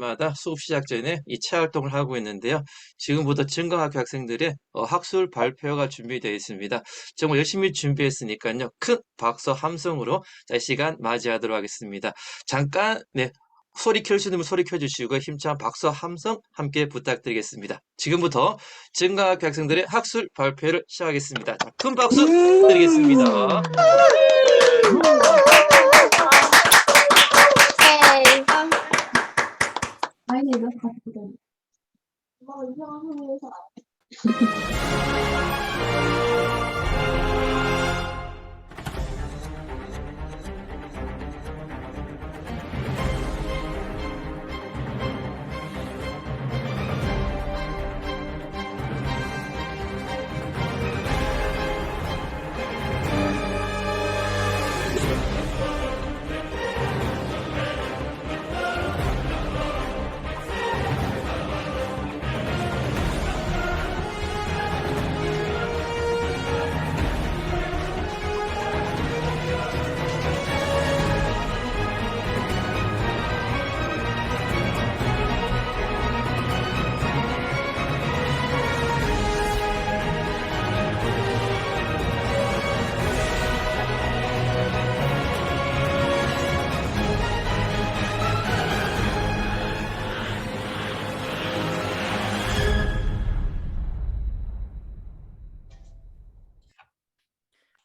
마다 수업 시작 전에 이 체활동을 하고 있는데요. 지금부터 증강학교 학생들의 학술 발표가 준비되어 있습니다. 정말 열심히 준비했으니까요. 큰 박수 함성으로 자, 이 시간 맞이하도록 하겠습니다. 잠깐 소리 켤 수 있는 분 소리 켜주시고 힘찬 박수 함성 함께 부탁드리겠습니다. 지금부터 증강학교 학생들의 학술 발표를 시작하겠습니다. 자, 큰 박수 드리겠습니다. 아니, 이거 같이 보자. 이거 이상한 소리에서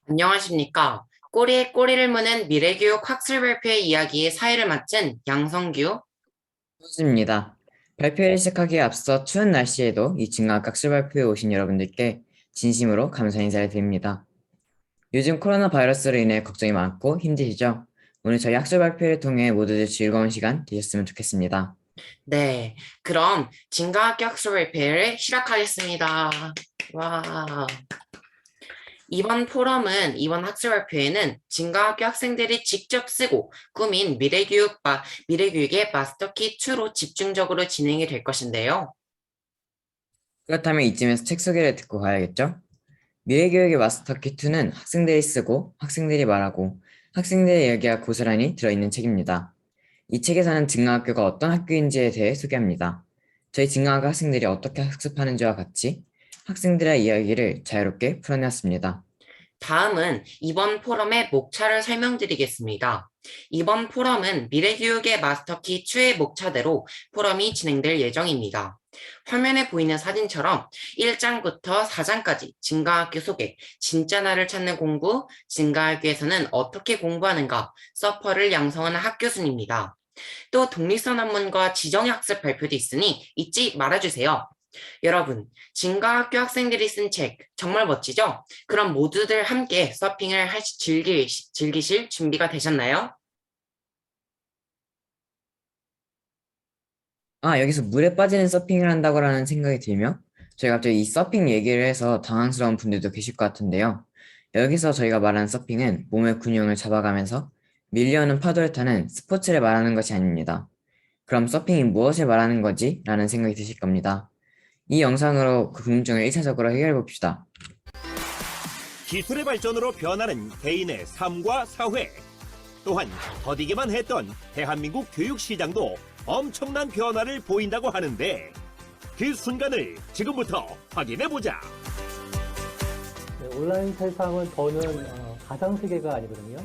안녕하십니까. 꼬리에 꼬리를 무는 미래교육 학술 발표의 이야기의 사회를 맡은 양성규. 수지입니다. 발표를 시작하기에 앞서 추운 날씨에도 이 증강 학술 발표에 오신 여러분들께 진심으로 감사 인사를 드립니다. 요즘 코로나 바이러스로 인해 걱정이 많고 힘드시죠? 오늘 저희 학술 발표를 통해 모두들 즐거운 시간 되셨으면 좋겠습니다. 네, 그럼 증강학교 학술 발표를 시작하겠습니다. 와. 이번 학술 발표에는 증강학교 학생들이 직접 쓰고 꾸민 미래교육의 마스터키 2로 집중적으로 진행이 될 것인데요. 그렇다면 이쯤에서 책 소개를 듣고 가야겠죠? 미래교육의 마스터키 2는 학생들이 쓰고 학생들이 말하고 학생들의 이야기가 고스란히 들어있는 책입니다. 이 책에서는 증강학교가 어떤 학교인지에 대해 소개합니다. 저희 증강학교 학생들이 어떻게 학습하는지와 같이 학생들의 이야기를 자유롭게 풀어내었습니다. 다음은 이번 포럼의 목차를 설명드리겠습니다. 이번 포럼은 미래교육의 마스터키 2의 목차대로 포럼이 진행될 예정입니다. 화면에 보이는 사진처럼 1장부터 4장까지 증강학교 소개, 진짜 나를 찾는 공부, 증강학교에서는 어떻게 공부하는가, 서퍼를 양성하는 학교 순입니다. 또 독립선 학문과 지정의 학습 발표도 있으니 잊지 말아주세요. 여러분, 증강학교 학생들이 쓴 책 정말 멋지죠? 그럼 모두들 함께 서핑을 즐기실 준비가 되셨나요? 여기서 물에 빠지는 서핑을 한다고라는 생각이 들며 저희가 갑자기 이 서핑 얘기를 해서 당황스러운 분들도 계실 것 같은데요. 여기서 저희가 말하는 서핑은 몸의 근육을 잡아가면서 밀려오는 파도를 타는 스포츠를 말하는 것이 아닙니다. 그럼 서핑이 무엇을 말하는 거지? 라는 생각이 드실 겁니다. 이 영상으로 그 궁금증을 1차적으로 해결해 봅시다. 기술의 발전으로 변하는 개인의 삶과 사회, 또한 더디기만 했던 대한민국 교육 시장도 엄청난 변화를 보인다고 하는데 그 순간을 지금부터 확인해보자. 네, 온라인 세상은 더는 가상 세계가 아니거든요.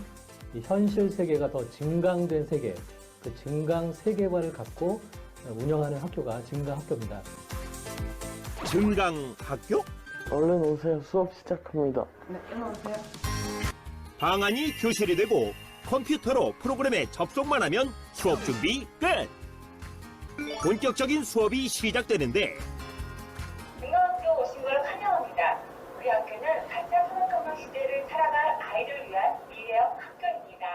이 현실 세계가 더 증강된 세계, 그 증강 세계관을 갖고 운영하는 학교가 증강학교입니다. 증강학교? 얼른 오세요. 수업 시작합니다. 네, 일어나세요. 방안이 교실이 되고 컴퓨터로 프로그램에 접속만 하면 수업 준비 끝! 본격적인 수업이 시작되는데 증강학교 오신 걸 환영합니다. 우리 학교는 가짜 산업혁명 시대를 살아갈 아이를 위한 미래형 학교입니다.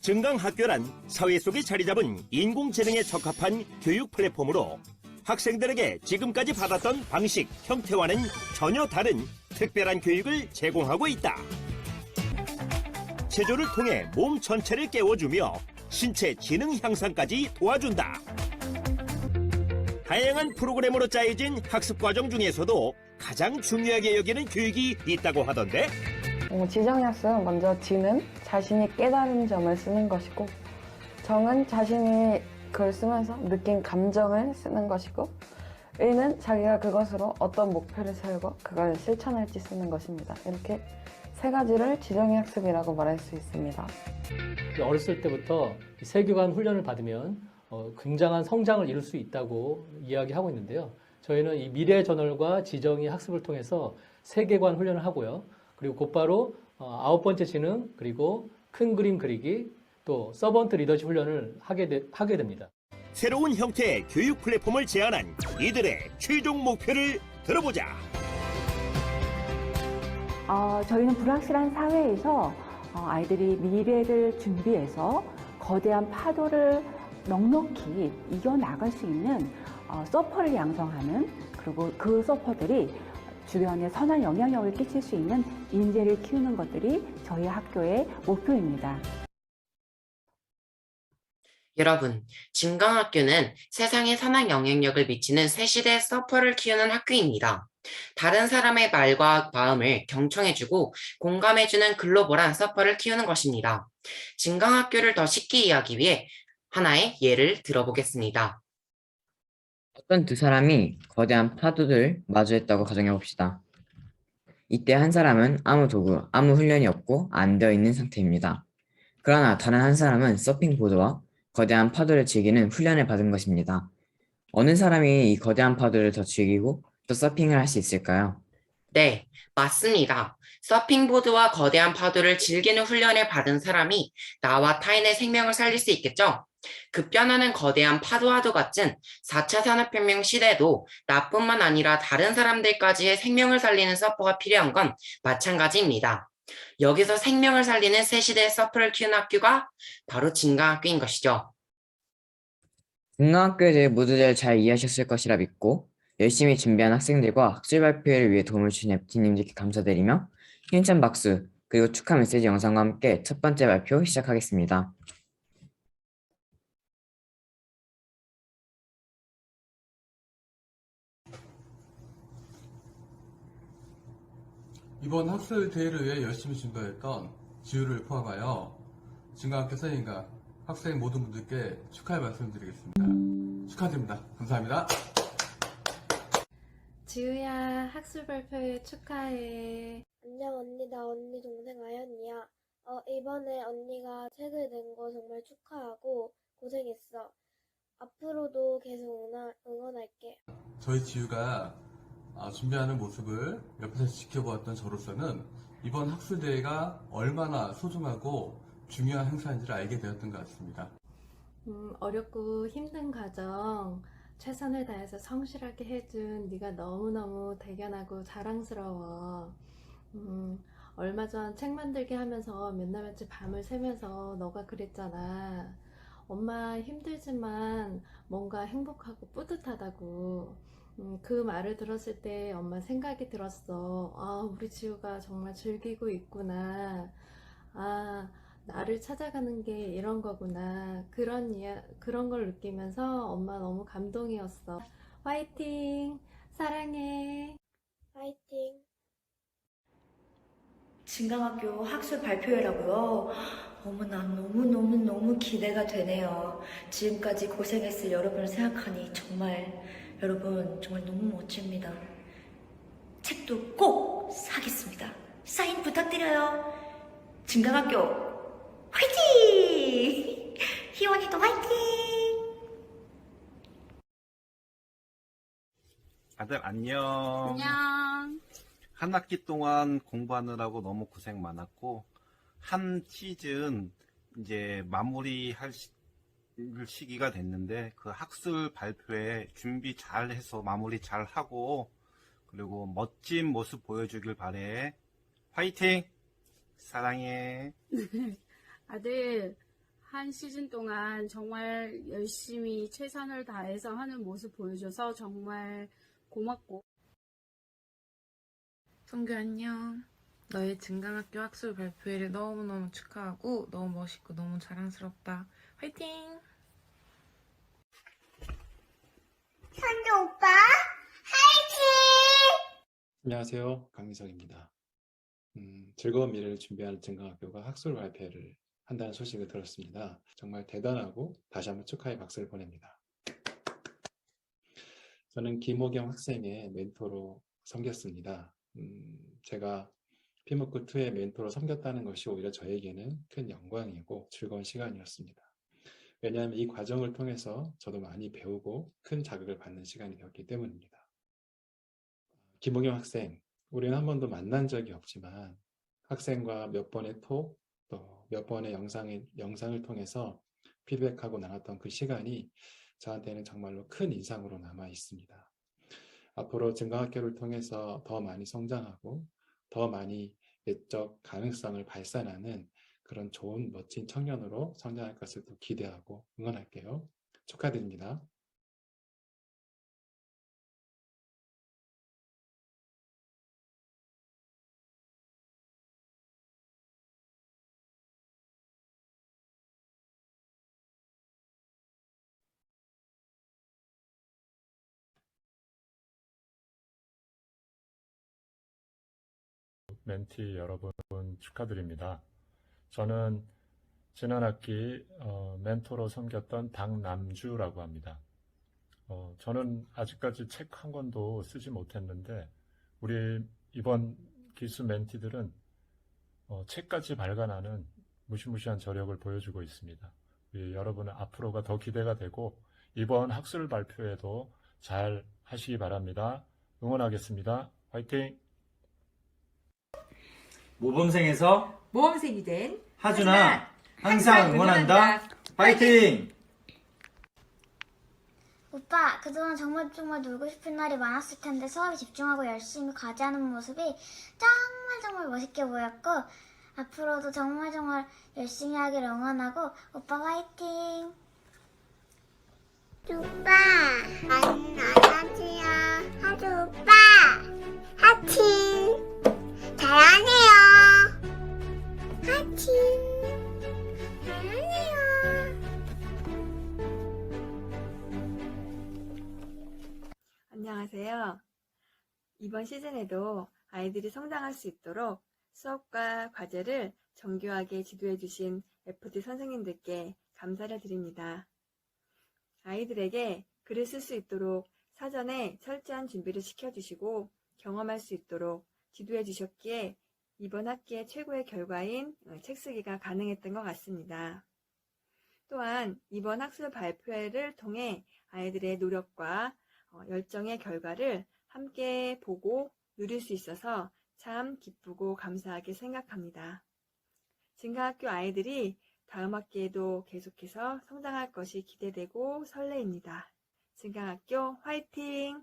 증강학교란 사회 속에 자리 잡은 인공지능에 적합한 교육 플랫폼으로 학생들에게 지금까지 받았던 방식, 형태와는 전혀 다른 특별한 교육을 제공하고 있다. 체조를 통해 몸 전체를 깨워주며 신체 지능 향상까지 도와준다. 다양한 프로그램으로 짜여진 학습 과정 중에서도 가장 중요하게 여기는 교육이 있다고 하던데 지정학습은 먼저 지는 자신이 깨달은 점을 쓰는 것이고 정은 자신이 글을 쓰면서 느낀 감정을 쓰는 것이고, 의는 자기가 그것으로 어떤 목표를 세우고 그걸 실천할지 쓰는 것입니다. 이렇게 세 가지를 지정의 학습이라고 말할 수 있습니다. 어렸을 때부터 세계관 훈련을 받으면 굉장한 성장을 이룰 수 있다고 이야기하고 있는데요. 저희는 이 미래 저널과 지정의 학습을 통해서 세계관 훈련을 하고요. 그리고 곧바로 9번째 지능, 그리고 큰 그림 그리기, 또 서번트 리더십 훈련을 하게 됩니다. 새로운 형태의 교육 플랫폼을 제안한 이들의 최종 목표를 들어보자. 저희는 불확실한 사회에서 아이들이 미래를 준비해서 거대한 파도를 넉넉히 이겨나갈 수 있는 서퍼를 양성하는, 그리고 그 서퍼들이 주변에 선한 영향력을 끼칠 수 있는 인재를 키우는 것들이 저희 학교의 목표입니다. 여러분, 진강학교는 세상에 선한 영향력을 미치는 새 시대의 서퍼를 키우는 학교입니다. 다른 사람의 말과 마음을 경청해주고 공감해주는 글로벌한 서퍼를 키우는 것입니다. 진강학교를 더 쉽게 이해하기 위해 하나의 예를 들어보겠습니다. 어떤 두 사람이 거대한 파도를 마주했다고 가정해 봅시다. 이때 한 사람은 아무 도구, 아무 훈련이 없고 안 되어 있는 상태입니다. 그러나 다른 한 사람은 서핑보드와 거대한 파도를 즐기는 훈련을 받은 것입니다. 어느 사람이 이 거대한 파도를 더 즐기고 또 서핑을 할 수 있을까요? 네, 맞습니다. 서핑보드와 거대한 파도를 즐기는 훈련을 받은 사람이 나와 타인의 생명을 살릴 수 있겠죠? 급변하는 거대한 파도와도 같은 4차 산업혁명 시대에도 나뿐만 아니라 다른 사람들까지의 생명을 살리는 서퍼가 필요한 건 마찬가지입니다. 여기서 생명을 살리는 새 시대의 서퍼를 키우는 학교가 바로 진강학교인 것이죠. 진강학교에 대해 모두들 잘 이해하셨을 것이라 믿고 열심히 준비한 학생들과 학술 발표를 위해 도움을 주신 FT님들께 감사드리며 힘찬 박수 그리고 축하 메시지 영상과 함께 첫 번째 발표 시작하겠습니다. 이번 학술 대회를 위해 열심히 준비했던 지우를 포함하여 진강학교 선생님과 학생 모든 분들께 축하의 말씀을 드리겠습니다. 축하드립니다. 감사합니다. 지우야, 학술 발표회 축하해. 안녕 언니, 나 언니 동생 아연이야. 이번에 언니가 책을 낸 거 정말 축하하고 고생했어. 앞으로도 계속 응원할게. 저희 지우가 준비하는 모습을 옆에서 지켜보았던 저로서는 이번 학술 대회가 얼마나 소중하고 중요한 행사인지를 알게 되었던 것 같습니다. 어렵고 힘든 과정 최선을 다해서 성실하게 해준 네가 너무너무 대견하고 자랑스러워. 얼마 전 책 만들기 하면서 몇 날 며칠 밤을 새면서 너가 그랬잖아. 엄마 힘들지만 뭔가 행복하고 뿌듯하다고. 그 말을 들었을 때 엄마 생각이 들었어. 우리 지우가 정말 즐기고 있구나. 나를 찾아가는 게 이런 거구나. 그런 걸 느끼면서 엄마 너무 감동이었어. 화이팅! 사랑해! 파이팅! 진강학교 학술 발표회라고요? 어머나 너무 기대가 되네요. 지금까지 고생했을 여러분을 생각하니 여러분 정말 너무 멋집니다. 책도 꼭 사겠습니다. 사인 부탁드려요. 진강학교 화이팅! 희원이도 화이팅! 다들 안녕. 안녕. 한 학기 동안 공부하느라고 너무 고생 많았고 한 시즌 이제 마무리할 시기가 됐는데 그 학술 발표에 준비 잘 해서 마무리 잘 하고 그리고 멋진 모습 보여주길 바래. 화이팅! 사랑해. 아들 한 시즌 동안 정말 열심히 최선을 다해서 하는 모습 보여줘서 정말 고맙고. 성규 안녕. 너의 진강학교 학술 발표회를 너무너무 축하하고 너무 멋있고 너무 자랑스럽다. 화이팅! 성규 오빠 화이팅! 안녕하세요. 강민석입니다. 즐거운 미래를 준비하는 진강학교가 학술 발표를 한다는 소식을 들었습니다. 정말 대단하고 다시 한번 축하의 박수를 보냅니다. 저는 김호경 학생의 멘토로 섬겼습니다. 제가 피무크2의 멘토로 섬겼다는 것이 오히려 저에게는 큰 영광이고 즐거운 시간이었습니다. 왜냐하면 이 과정을 통해서 저도 많이 배우고 큰 자극을 받는 시간이 되었기 때문입니다. 김호경 학생, 우리는 한 번도 만난 적이 없지만 학생과 몇 번의 톡, 또 몇 번의 영상을 통해서 피드백하고 나눴던 그 시간이 저한테는 정말로 큰 인상으로 남아 있습니다. 앞으로 증강학교를 통해서 더 많이 성장하고 더 많이 내적 가능성을 발산하는 그런 좋은 멋진 청년으로 성장할 것을 또 기대하고 응원할게요. 축하드립니다. 멘티 여러분 축하드립니다. 저는 지난 학기 멘토로 섬겼던 박남주라고 합니다. 저는 아직까지 책 한 권도 쓰지 못했는데 우리 이번 기수 멘티들은 책까지 발간하는 무시무시한 저력을 보여주고 있습니다. 우리 여러분의 앞으로가 더 기대가 되고 이번 학술 발표에도 잘 하시기 바랍니다. 응원하겠습니다. 화이팅! 모범생에서 모범생이 된 하준아 항상 응원한다. 화이팅! 오빠, 그동안 정말 놀고 싶은 날이 많았을 텐데 수업에 집중하고 열심히 과제하는 모습이 정말 멋있게 보였고 앞으로도 정말 열심히 하길 응원하고 오빠 화이팅! 오빠, 안녕하세요. 하주 오빠, 하팅! 잘하네요. 하팅! 잘하네요. 안녕하세요. 이번 시즌에도 아이들이 성장할 수 있도록 수업과 과제를 정교하게 지도해 주신 FT 선생님들께 감사를 드립니다. 아이들에게 글을 쓸 수 있도록 사전에 철저한 준비를 시켜주시고 경험할 수 있도록 지도해 주셨기에 이번 학기의 최고의 결과인 책쓰기가 가능했던 것 같습니다. 또한 이번 학술 발표회를 통해 아이들의 노력과 열정의 결과를 함께 보고 누릴 수 있어서 참 기쁘고 감사하게 생각합니다. 증강학교 아이들이 다음 학기에도 계속해서 성장할 것이 기대되고 설레입니다. 증강학교 화이팅!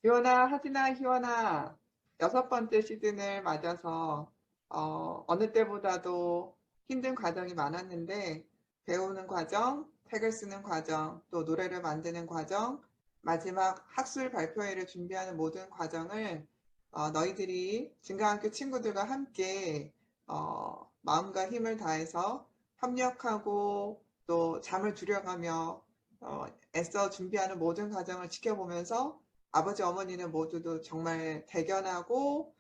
희원아, 하진아, 희원아, 6번째 시즌을 맞아서 어느 때보다도 힘든 과정이 많았는데 배우는 과정, 책을 쓰는 과정, 또 노래를 만드는 과정, 마지막 학술 발표회를 준비하는 모든 과정을 너희들이 증강학교 친구들과 함께 마음과 힘을 다해서 협력하고 또 잠을 줄여가며 애써 준비하는 모든 과정을 지켜보면서 아버지 어머니는 모두도 정말 대견하고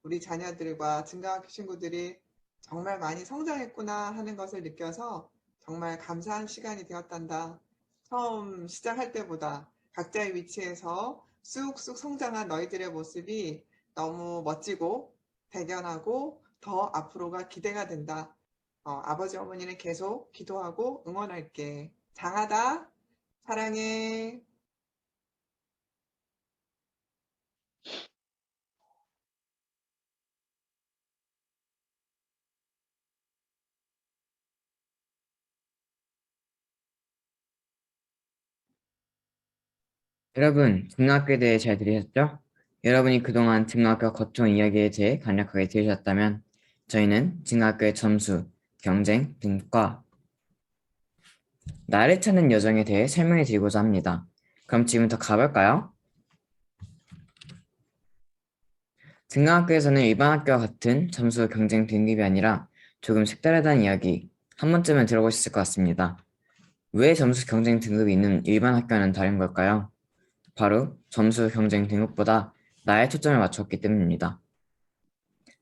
우리 자녀들과 증강학교 친구들이 정말 많이 성장했구나 하는 것을 느껴서 정말 감사한 시간이 되었단다. 처음 시작할 때보다 각자의 위치에서 쑥쑥 성장한 너희들의 모습이 너무 멋지고 대견하고 더 앞으로가 기대가 된다. 아버지 어머니는 계속 기도하고 응원할게. 장하다. 사랑해. 여러분, 등록학교에 대해 잘 들으셨죠? 여러분이 그동안 등록학교 거통 이야기에 대해 간략하게 들으셨다면 저희는 등록학교의 점수, 경쟁 등과 나를 찾는 여정에 대해 설명해 드리고자 합니다. 그럼 지금부터 가볼까요? 등록학교에서는 일반 학교와 같은 점수 경쟁 등급이 아니라 조금 색다르다는 이야기 한 번쯤은 들어보셨을 것 같습니다. 왜 점수 경쟁 등급이 있는 일반 학교와는 다른 걸까요? 바로 점수 경쟁 등급보다 나에 초점을 맞췄기 때문입니다.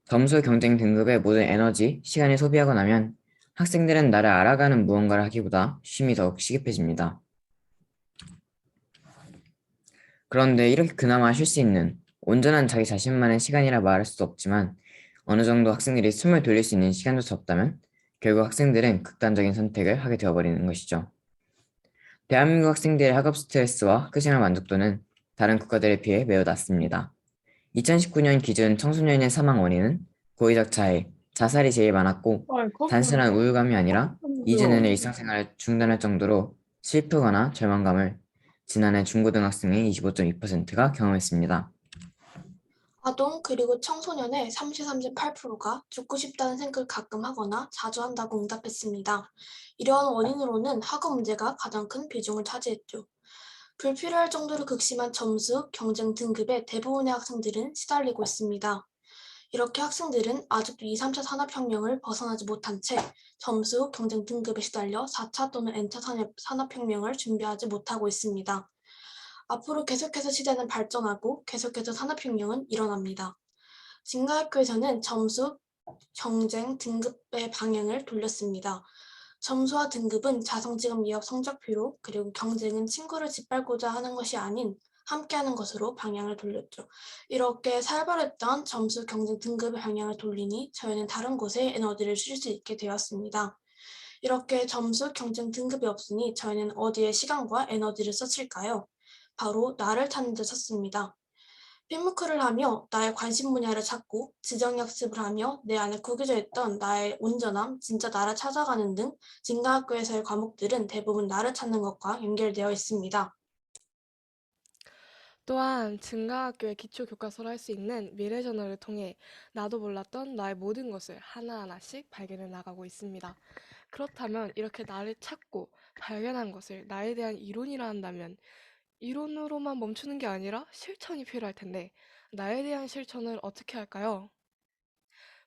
점수 경쟁 등급의 모든 에너지, 시간을 소비하고 나면 학생들은 나를 알아가는 무언가를 하기보다 쉼이 더욱 시급해집니다. 그런데 이렇게 그나마 쉴 수 있는 온전한 자기 자신만의 시간이라 말할 수도 없지만 어느 정도 학생들이 숨을 돌릴 수 있는 시간조차 없다면 결국 학생들은 극단적인 선택을 하게 되어버리는 것이죠. 대한민국 학생들의 학업 스트레스와 학교생활 만족도는 다른 국가들에 비해 매우 낮습니다. 2019년 기준 청소년의 사망 원인은 고의적 자해, 자살이 제일 많았고 단순한 우울감이 아니라 이제 내내 일상생활을 중단할 정도로 슬프거나 절망감을 지난해 중고등학생의 25.2%가 경험했습니다. 아동 그리고 청소년의 33.8%가 죽고 싶다는 생각을 가끔 하거나 자주 한다고 응답했습니다. 이러한 원인으로는 학업 문제가 가장 큰 비중을 차지했죠. 불필요할 정도로 극심한 점수, 경쟁 등급에 대부분의 학생들은 시달리고 있습니다. 이렇게 학생들은 아직도 2, 3차 산업혁명을 벗어나지 못한 채 점수, 경쟁 등급에 시달려 4차 또는 N차 산업혁명을 준비하지 못하고 있습니다. 앞으로 계속해서 시대는 발전하고 계속해서 산업혁명은 일어납니다. 진가학교에서는 점수, 경쟁, 등급의 방향을 돌렸습니다. 점수와 등급은 자성지감 이업 성적표로 그리고 경쟁은 친구를 짓밟고자 하는 것이 아닌 함께하는 것으로 방향을 돌렸죠. 이렇게 살벌했던 점수, 경쟁, 등급의 방향을 돌리니 저희는 다른 곳에 에너지를 쓸 수 있게 되었습니다. 이렇게 점수, 경쟁, 등급이 없으니 저희는 어디에 시간과 에너지를 썼을까요? 바로 나를 찾는 데 썼습니다. 필모크를 하며 나의 관심 분야를 찾고 지정학습을 하며 내 안에 구겨져 있던 나의 온전함, 진짜 나를 찾아가는 등 진가학교에서의 과목들은 대부분 나를 찾는 것과 연결되어 있습니다. 또한 진가학교의 기초교과서로 할 수 있는 미래저널을 통해 나도 몰랐던 나의 모든 것을 하나하나씩 발견해 나가고 있습니다. 그렇다면 이렇게 나를 찾고 발견한 것을 나에 대한 이론이라 한다면 이론으로만 멈추는 게 아니라 실천이 필요할 텐데 나에 대한 실천을 어떻게 할까요?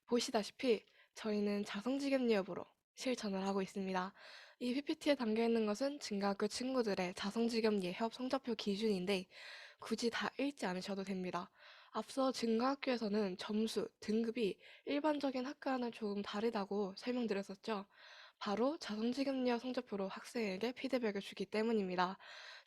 보시다시피 저희는 자성지감 예업으로 실천을 하고 있습니다. 이 PPT에 담겨있는 것은 진가학교 친구들의 자성지감 예협 성적표 기준인데 굳이 다 읽지 않으셔도 됩니다. 앞서 진가학교에서는 점수, 등급이 일반적인 학과와는 조금 다르다고 설명드렸었죠. 바로 자성지감예업 성적표로 학생에게 피드백을 주기 때문입니다.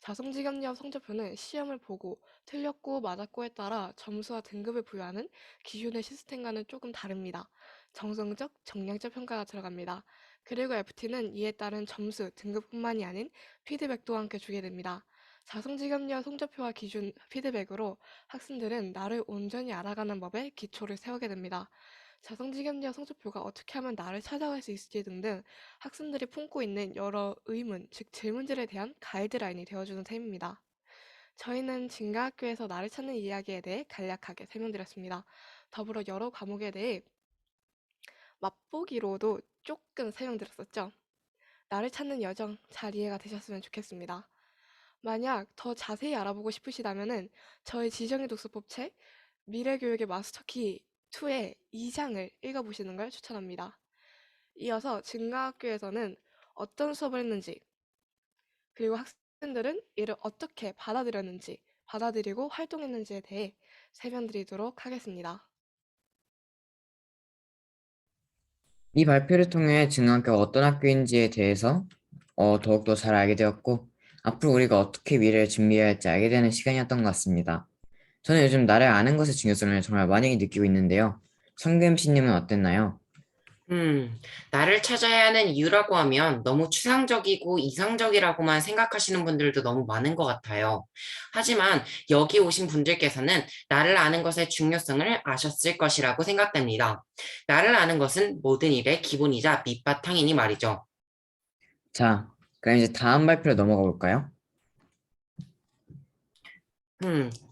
자성지감예업 성적표는 시험을 보고 틀렸고 맞았고에 따라 점수와 등급을 부여하는 기존의 시스템과는 조금 다릅니다. 정성적, 정량적 평가가 들어갑니다. 그리고 FT는 이에 따른 점수, 등급뿐만이 아닌 피드백도 함께 주게 됩니다. 자성지감예업 성적표와 기준 피드백으로 학생들은 나를 온전히 알아가는 법에 기초를 세우게 됩니다. 자성지감예업 성적표가 어떻게 하면 나를 찾아갈 수 있을지 등등 학생들이 품고 있는 여러 의문, 즉 질문들에 대한 가이드라인이 되어주는 셈입니다. 저희는 진가학교에서 나를 찾는 이야기에 대해 간략하게 설명드렸습니다. 더불어 여러 과목에 대해 맛보기로도 조금 설명드렸었죠. 나를 찾는 여정 잘 이해가 되셨으면 좋겠습니다. 만약 더 자세히 알아보고 싶으시다면 저희 지정의 독서법 책 미래교육의 마스터키 2의 2장을 읽어보시는 걸 추천합니다. 이어서 진가학교에서는 어떤 수업을 했는지 그리고 학생들은 이를 어떻게 받아들였는지 받아들이고 활동했는지에 대해 설명드리도록 하겠습니다. 이 발표를 통해 진학교가 어떤 학교인지에 대해서 더욱더 잘 알게 되었고 앞으로 우리가 어떻게 미래를 준비해야 할지 알게 되는 시간이었던 것 같습니다. 저는 요즘 나를 아는 것의 중요성을 정말 많이 느끼고 있는데요. 성금 씨님은 어땠나요? 나를 찾아야 하는 이유라고 하면 너무 추상적이고 이상적이라고만 생각하시는 분들도 너무 많은 것 같아요. 하지만 여기 오신 분들께서는 나를 아는 것의 중요성을 아셨을 것이라고 생각됩니다. 나를 아는 것은 모든 일의 기본이자 밑바탕이니 말이죠. 자, 그럼 이제 다음 발표로 넘어가 볼까요?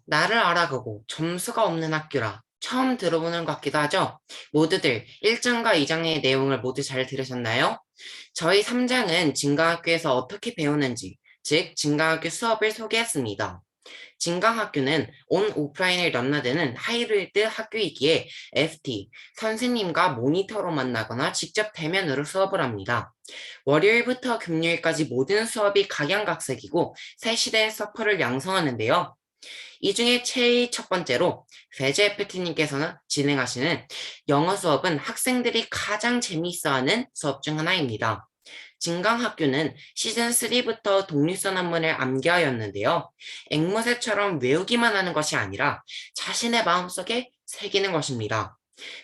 나를 알아가고 점수가 없는 학교라. 처음 들어보는 것 같기도 하죠? 모두들 1장과 2장의 내용을 모두 잘 들으셨나요? 저희 3장은 진가학교에서 어떻게 배우는지, 즉 진가학교 수업을 소개했습니다. 진가학교는 온 오프라인을 넘나드는 하이브리드 학교이기에 FT, 선생님과 모니터로 만나거나 직접 대면으로 수업을 합니다. 월요일부터 금요일까지 모든 수업이 각양각색이고 새 시대의 서퍼를 양성하는데요. 이 중에 제일 첫 번째로 배제 FT님께서는 진행하시는 영어 수업은 학생들이 가장 재미있어하는 수업 중 하나입니다. 진강학교는 시즌3부터 독립선언문을 암기하였는데요. 앵무새처럼 외우기만 하는 것이 아니라 자신의 마음속에 새기는 것입니다.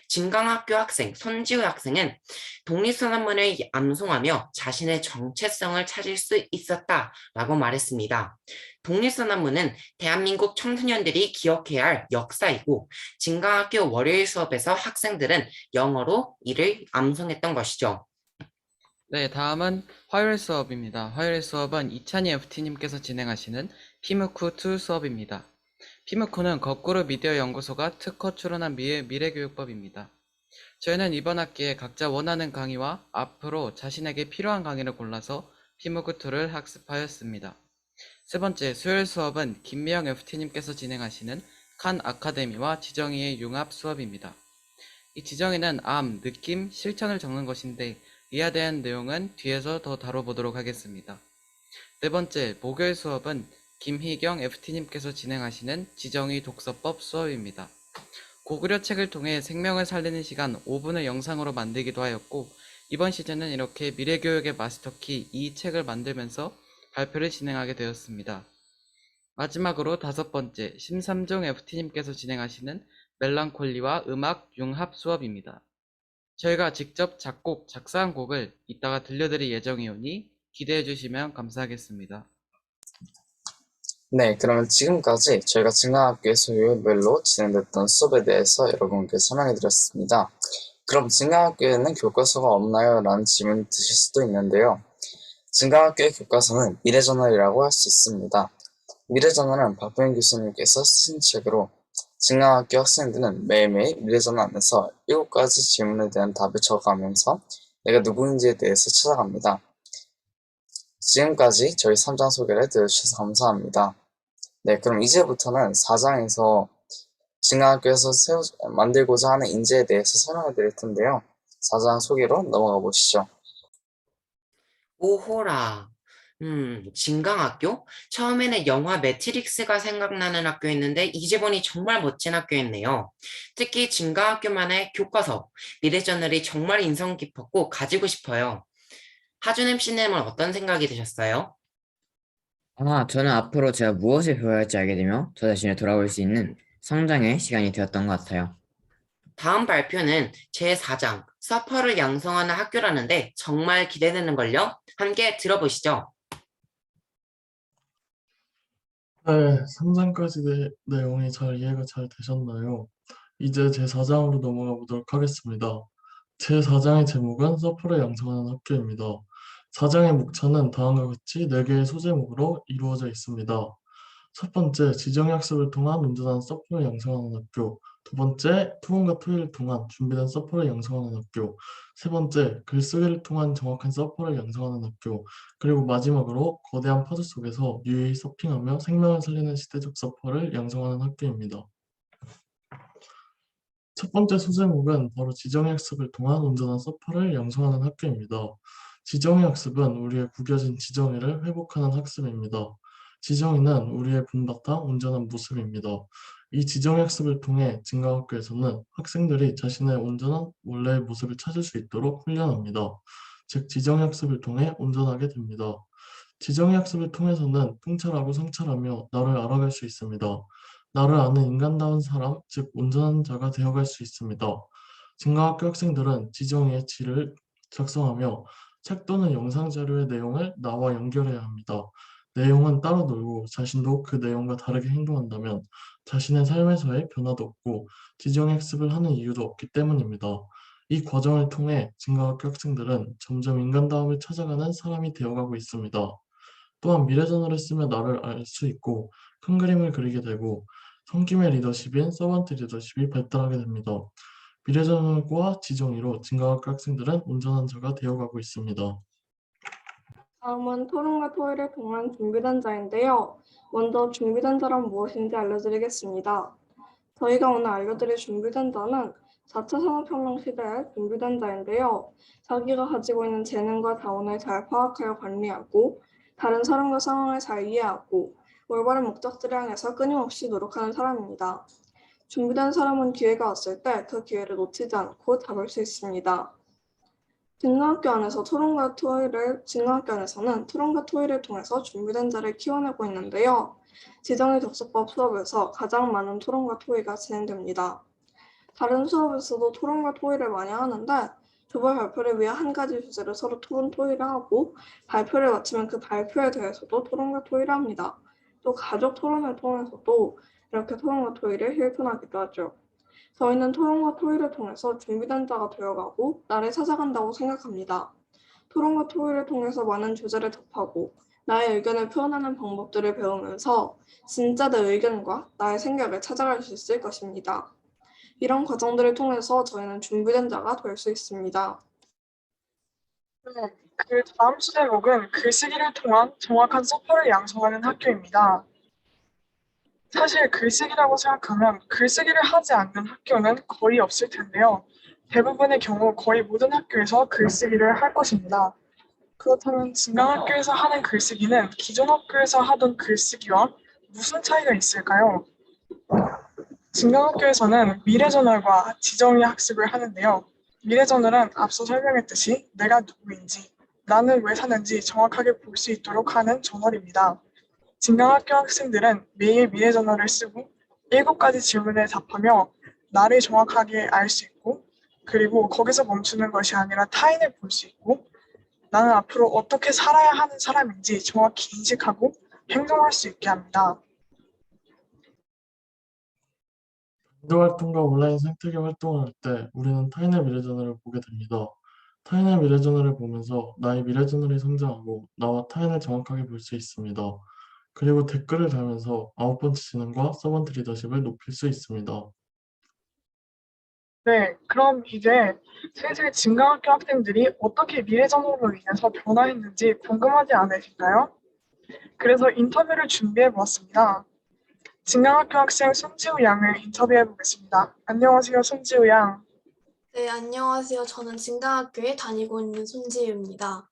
진강학교 학생 손지우 학생은 독립선언문을 암송하며 자신의 정체성을 찾을 수 있었다라고 말했습니다. 독립선언문은 대한민국 청소년들이 기억해야 할 역사이고 진강학교 월요일 수업에서 학생들은 영어로 이를 암송했던 것이죠. 네, 다음은 화요일 수업입니다. 화요일 수업은 이찬희 FT님께서 진행하시는 피무쿠2 수업입니다. 피무쿠는 거꾸로 미디어 연구소가 특허 출원한 미래교육법입니다. 저희는 이번 학기에 각자 원하는 강의와 앞으로 자신에게 필요한 강의를 골라서 피무쿠2를 학습하였습니다. 세 번째, 수요일 수업은 김미영 FT님께서 진행하시는 칸 아카데미와 지정이의 융합 수업입니다. 이 지정이는 암, 느낌, 실천을 적는 것인데 이에 대한 내용은 뒤에서 더 다뤄보도록 하겠습니다. 네 번째, 목요일 수업은 김희경 FT님께서 진행하시는 지정의 독서법 수업입니다. 고구려 책을 통해 생명을 살리는 시간 5분을 영상으로 만들기도 하였고 이번 시즌은 이렇게 미래교육의 마스터키 이 책을 만들면서 발표를 진행하게 되었습니다. 마지막으로 다섯 번째, 심삼종 FT님께서 진행하시는 멜랑콜리와 음악 융합 수업입니다. 저희가 직접 작곡, 작사한 곡을 이따가 들려드릴 예정이오니 기대해 주시면 감사하겠습니다. 네, 그러면 지금까지 저희가 진강학교에서 요일별로 진행됐던 수업에 대해서 여러분께 설명해 드렸습니다. 그럼 진강학교에는 교과서가 없나요? 라는 질문이 드실 수도 있는데요. 진강학교의 교과서는 미래저널이라고 할 수 있습니다. 미래저널은 박보영 교수님께서 쓰신 책으로 진강학교 학생들은 매일매일 미래저널 안에서 7가지 질문에 대한 답을 적어가면서 내가 누구인지에 대해서 찾아갑니다. 지금까지 저희 3장 소개를 들어주셔서 감사합니다. 네, 그럼 이제부터는 4장에서 진강학교에서 만들고자 하는 인재에 대해서 설명해 드릴 텐데요. 4장 소개로 넘어가 보시죠. 오호라. 진강학교? 처음에는 영화 매트릭스가 생각나는 학교였는데 이제 보니 정말 멋진 학교였네요. 특히 진강학교만의 교과서, 미래저널이 정말 인상 깊었고 가지고 싶어요. 하준 MC님은 어떤 생각이 드셨어요? 저는 앞으로 제가 무엇을 배워야 할지 알게 되며 저 자신을 돌아볼 수 있는 성장의 시간이 되었던 것 같아요. 다음 발표는 제4장, 서퍼를 양성하는 학교라는데 정말 기대되는걸요? 함께 들어보시죠. 네, 3장까지 내용이 잘 이해가 잘 되셨나요? 이제 제4장으로 넘어가 보도록 하겠습니다. 제4장의 제목은 서퍼를 양성하는 학교입니다. 4장의 목차는 다음과 같이 4개의 소제목으로 이루어져 있습니다. 첫 번째, 지정의 학습을 통한 온전한 서퍼를 양성하는 학교. 두 번째, 토론과 토의를 통한 준비된 서퍼를 양성하는 학교. 세 번째, 글쓰기를 통한 정확한 서퍼를 양성하는 학교. 그리고 마지막으로 거대한 퍼즐 속에서 유유히 서핑하며 생명을 살리는 시대적 서퍼를 양성하는 학교입니다. 첫 번째 소제목은 바로 지정의 학습을 통한 온전한 서퍼를 양성하는 학교입니다. 지정의 학습은 우리의 구겨진 지정의를 회복하는 학습입니다. 지정의는 우리의 본바탕 온전한 모습입니다. 이 지정의 학습을 통해 진강학교에서는 학생들이 자신의 온전한 원래의 모습을 찾을 수 있도록 훈련합니다. 즉, 지정의 학습을 통해 온전하게 됩니다. 지정의 학습을 통해서는 통찰하고 성찰하며 나를 알아갈 수 있습니다. 나를 아는 인간다운 사람, 즉 온전한 자가 되어갈 수 있습니다. 진강학교 학생들은 지정의의 질을 작성하며 책 또는 영상 자료의 내용을 나와 연결해야 합니다. 내용은 따로 놀고 자신도 그 내용과 다르게 행동한다면 자신의 삶에서의 변화도 없고 지정의 학습을 하는 이유도 없기 때문입니다. 이 과정을 통해 진강학교 학생들은 점점 인간다움을 찾아가는 사람이 되어가고 있습니다. 또한 미래저널을 쓰며 나를 알 수 있고 큰 그림을 그리게 되고 성김의 리더십인 서번트 리더십이 발달하게 됩니다. 미래저널과 지정의로 진강학교 학생들은 온전한 자가 되어가고 있습니다. 다음은 토론과 토의를 통한 준비단자인데요. 먼저 준비단자란 무엇인지 알려드리겠습니다. 저희가 오늘 알려드릴 준비단자는 4차 산업혁명 시대의 준비단자인데요. 자기가 가지고 있는 재능과 자원을 잘 파악하여 관리하고 다른 사람과 상황을 잘 이해하고 올바른 목적지를 향해서 끊임없이 노력하는 사람입니다. 준비된 사람은 기회가 왔을 때 그 기회를 놓치지 않고 잡을 수 있습니다. 진로학교 안에서는 토론과 토의를 통해서 준비된 자를 키워내고 있는데요. 지정의 적소법 수업에서 가장 많은 토론과 토의가 진행됩니다. 다른 수업에서도 토론과 토의를 많이 하는데 조별 발표를 위해 한 가지 주제를 서로 토론 토의를 하고 발표를 마치면 그 발표에 대해서도 토론과 토의를 합니다. 또 가족 토론을 통해서도 이렇게 토론과 토의를 실천하기도 하죠. 저희는 토론과 토의를 통해서 준비된 자가 되어가고 나를 찾아간다고 생각합니다. 토론과 토의를 통해서 많은 주제를 접하고 나의 의견을 표현하는 방법들을 배우면서 진짜 내 의견과 나의 생각을 찾아갈 수 있을 것입니다. 이런 과정들을 통해서 저희는 준비된 자가 될 수 있습니다. 네, 그 다음 수제목은 글쓰기를 통한 정확한 서퍼를 양성하는 학교입니다. 사실 글쓰기라고 생각하면 글쓰기를 하지 않는 학교는 거의 없을 텐데요. 대부분의 경우 거의 모든 학교에서 글쓰기를 할 것입니다. 그렇다면 진강학교에서 하는 글쓰기는 기존 학교에서 하던 글쓰기와 무슨 차이가 있을까요? 진강학교에서는 미래저널과 지정의 학습을 하는데요. 미래저널은 앞서 설명했듯이 내가 누구인지, 나는 왜 사는지 정확하게 볼 수 있도록 하는 저널입니다. 진강학교 학생들은 매일 미래저널을 쓰고 7가지 질문에 답하며 나를 정확하게 알 수 있고, 그리고 거기서 멈추는 것이 아니라 타인을 볼 수 있고, 나는 앞으로 어떻게 살아야 하는 사람인지 정확히 인식하고 행동할 수 있게 합니다. 봉사 활동과 온라인 생태계 활동을 할 때 우리는 타인의 미래저널을 보게 됩니다. 타인의 미래저널을 보면서 나의 미래저널이 성장하고 나와 타인을 정확하게 볼 수 있습니다. 그리고 댓글을 달면서 9번째 지능과 서번트 리더십을 높일 수 있습니다. 네, 그럼 이제 슬슬 진강학교 학생들이 어떻게 미래저널로 인해서 변화했는지 궁금하지 않으신가요? 그래서 인터뷰를 준비해 보았습니다. 진강학교 학생 손지우 양을 인터뷰해 보겠습니다. 안녕하세요, 손지우 양. 네, 안녕하세요. 저는 진강학교에 다니고 있는 손지유입니다.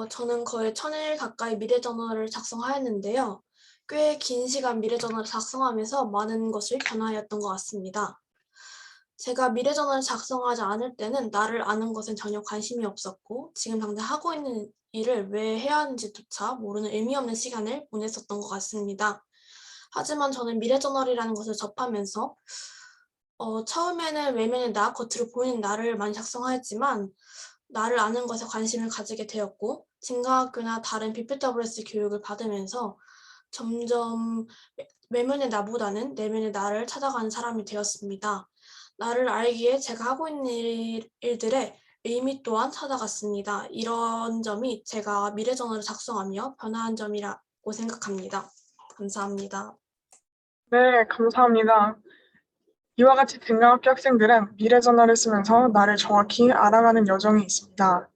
저는 거의 1000일 가까이 미래저널을 작성하였는데요. 꽤 긴 시간 미래저널을 작성하면서 많은 것을 변화하였던 것 같습니다. 제가 미래저널을 작성하지 않을 때는 나를 아는 것엔 전혀 관심이 없었고 지금 당장 하고 있는 일을 왜 해야 하는지조차 모르는 의미 없는 시간을 보냈었던 것 같습니다. 하지만 저는 미래저널이라는 것을 접하면서 처음에는 외면의 나, 겉으로 보이는 나를 많이 작성하였지만 나를 아는 것에 관심을 가지게 되었고 진강학교나 다른 BPWS 교육을 받으면서 점점 외면의 나보다는 내면의 나를 찾아가는 사람이 되었습니다. 나를 알기에 제가 하고 있는 일들의 의미 또한 찾아갔습니다. 이런 점이 제가 미래저널을 작성하며 변화한 점이라고 생각합니다. 감사합니다. 네, 감사합니다. 이와 같이 진강학교 학생들은 미래저널을 쓰면서 나를 정확히 알아가는 여정이 있습니다.